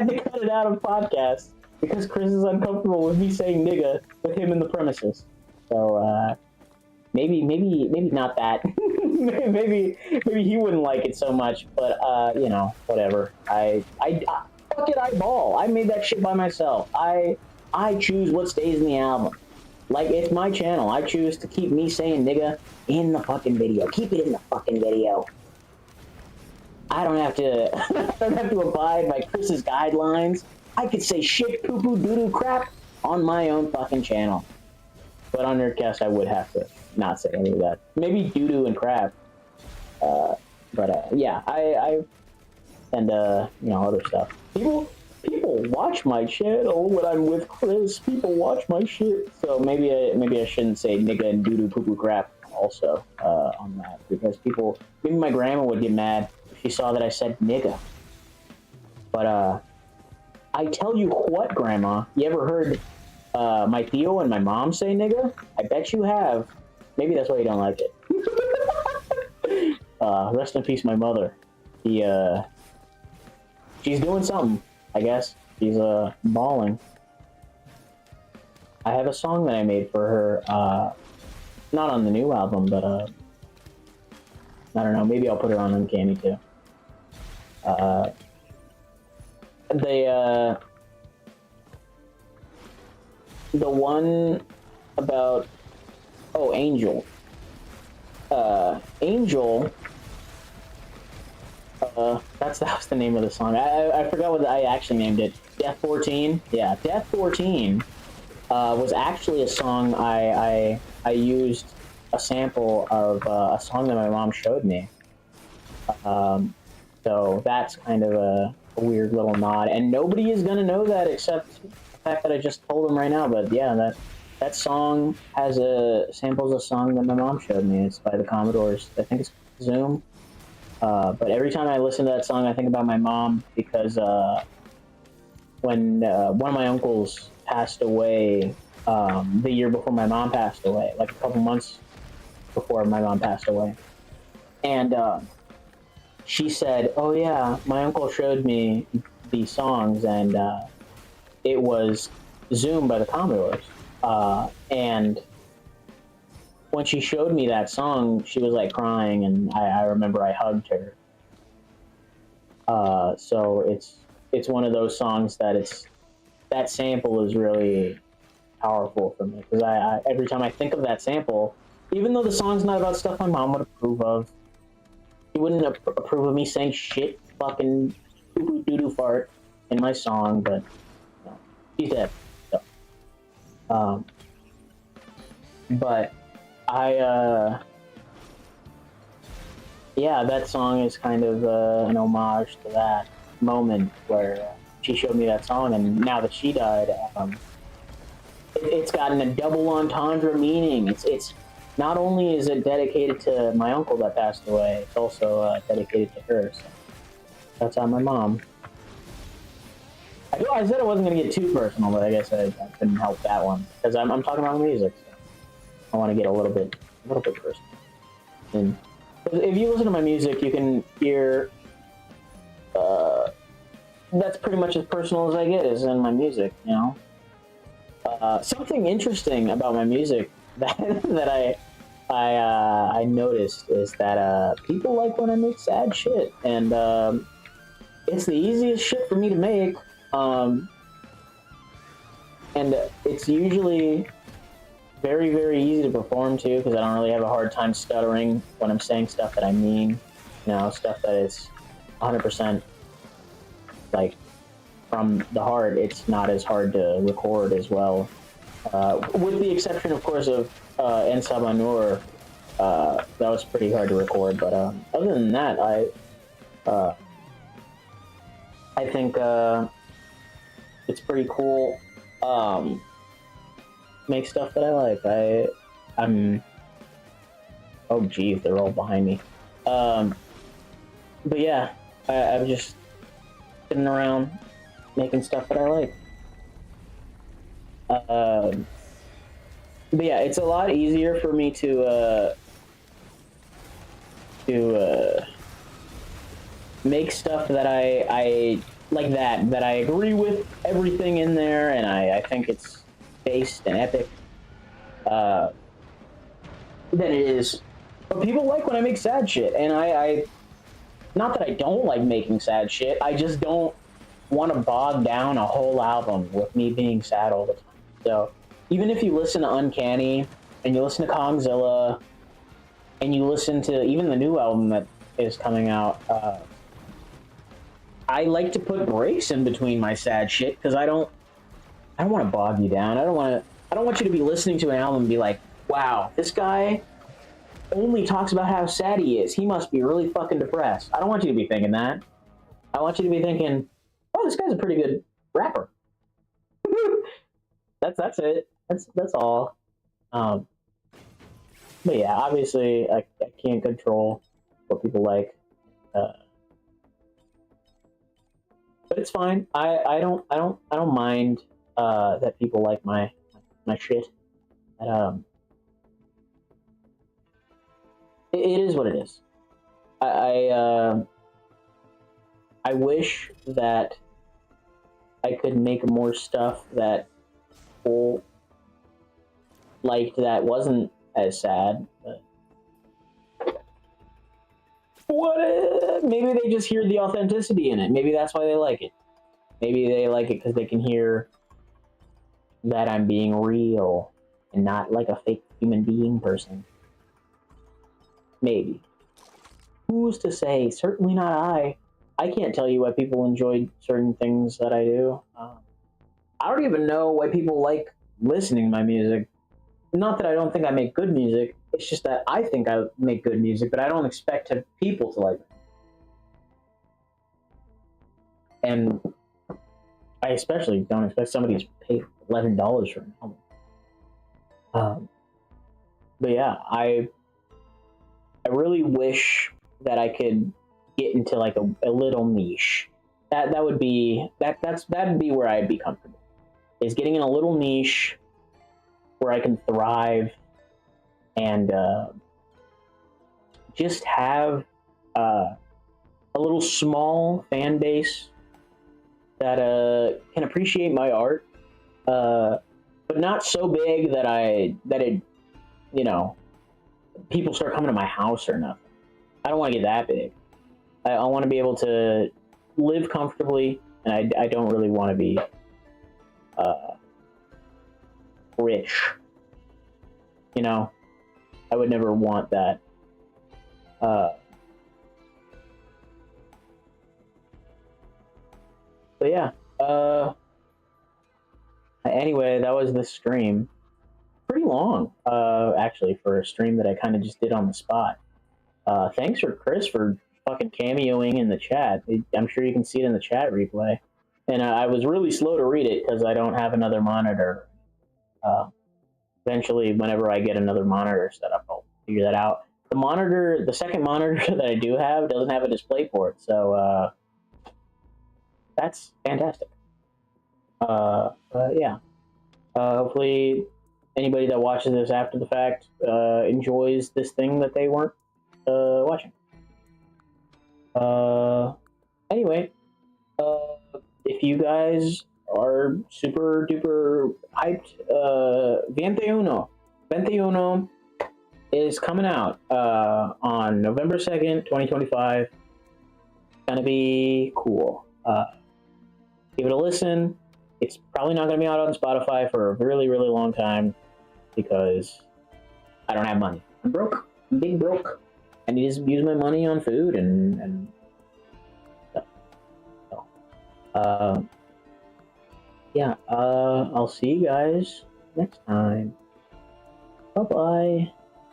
to cut it out of podcasts because Chris is uncomfortable with me saying nigga with him in the premises. So maybe not that. maybe he wouldn't like it so much, but whatever. I fuck it, I ball. I made that shit by myself. I choose what stays in the album. Like, it's my channel. I choose to keep me saying nigga in the fucking video. Keep it in the fucking video. I don't have to abide by Chris's guidelines. I could say shit, poo-poo, doo-doo, crap on my own fucking channel. But on Nerdcast, I would have to not say any of that. Maybe doo-doo and crap. Yeah, I and other stuff. People watch my channel when I'm with Chris. People watch my shit. So maybe I shouldn't say nigga and doo-doo, poo-poo, crap also on that, because maybe my grandma would get mad if she saw that I said nigga. But I tell you what, Grandma, you ever heard my Theo and my mom say nigga? I bet you have. Maybe that's why you don't like it. Rest in peace, my mother. She's doing something, I guess. She's bawling. I have a song that I made for her. Not on the new album, but I don't know. Maybe I'll put it on Uncanny too. Uh, they the one about Angel. Angel. That was the name of the song. I forgot what I actually named it. Death 14. Yeah, Death 14 was actually a song I used a sample of a song that my mom showed me. So that's kind of a weird little nod, and nobody is gonna know that except the fact that I just told them right now. But yeah, that song has samples a song that my mom showed me. It's by the Commodores. I think it's Zoom. But every time I listen to that song, I think about my mom because when one of my uncles passed away the year before my mom passed away, like a couple months before my mom passed away, and she said, "Oh yeah, my uncle showed me these songs, and it was Zoom by the Commodores." And when she showed me that song, she was like crying, and I remember I hugged her. So it's one of those songs that sample is really powerful for me because I every time I think of that sample, even though the song's not about stuff my mom would approve of, she wouldn't approve of me saying shit, fucking doo doo fart in my song, but you know, she's dead. So, but I yeah, that song is kind of an homage to that moment where she showed me that song, and now that she died, it's gotten a double entendre meaning. It's not only is it dedicated to my uncle that passed away, it's also dedicated to her. So that's on my mom. I said I wasn't going to get too personal, but I guess I couldn't help that one because I'm talking about music. So I want to get a little bit personal. And if you listen to my music, you can hear. That's pretty much as personal as I get is in my music, you know. Something interesting about my music that I noticed is that people like when I make sad shit, and it's the easiest shit for me to make, and it's usually very very easy to perform too because I don't really have a hard time stuttering when I'm saying stuff that I mean, you know, stuff that is 100% like from the heart. It's not as hard to record as well, with the exception, of course, of En Sabanur. That was pretty hard to record, but other than that, I think it's pretty cool. Make stuff that I like. I'm. Oh, geez, they're all behind me. But yeah, I'm just sitting around making stuff that I like. But yeah, it's a lot easier for me to make stuff that I like that I agree with everything in there, and I think it's based and epic. Than it is. But people like when I make sad shit, and I not that I don't like making sad shit. I just don't want to bog down a whole album with me being sad all the time. So even if you listen to Uncanny and you listen to Kongzilla and you listen to even the new album that is coming out, I like to put breaks in between my sad shit because I don't want to bog you down. I don't want you to be listening to an album and be like, wow, this guy only talks about how sad he is. He must be really fucking depressed. I don't want you to be thinking that. I want you to be thinking, oh, this guy's a pretty good rapper. that's it. That's all. But yeah, obviously I can't control what people like. But it's fine. I don't mind that people like my shit. But, it is what it is. I wish that I could make more stuff that people liked that wasn't as sad. But what? Maybe they just hear the authenticity in it. Maybe that's why they like it. Maybe they like it because they can hear that I'm being real and not like a fake human being person. Maybe. Who's to say? Certainly not I. I can't tell you why people enjoy certain things that I do. I don't even know why people like listening to my music. Not that I don't think I make good music. It's just that I think I make good music, but I don't expect people to like it. And I especially don't expect somebody to pay $11 for an album. But yeah, I really wish that I could get into like a little niche. That would be that'd be where I'd be comfortable. Is getting in a little niche where I can thrive and just have a little small fan base that can appreciate my art, but not so big that it, you know, people start coming to my house or nothing. I don't want to get that big. I want to be able to live comfortably, and I don't really want to be rich. You know, I would never want that. But yeah. Anyway, that was the stream. Pretty long, actually, for a stream that I kind of just did on the spot. Thanks for Chris for fucking cameoing in the chat. I'm sure you can see it in the chat replay. And I was really slow to read it because I don't have another monitor. Eventually, whenever I get another monitor set up, I'll figure that out. The second monitor that I do have doesn't have a display port, so that's fantastic. But yeah. Hopefully anybody that watches this after the fact enjoys this thing that they weren't watching. Anyway, if you guys are super duper hyped, 21 is coming out on November 2nd, 2025. It's gonna be cool. Give it a listen. It's probably not going to be out on Spotify for a really, really long time because I don't have money. I'm broke. I'm big broke. I need to use my money on food and stuff. So, yeah, I'll see you guys next time. Bye-bye.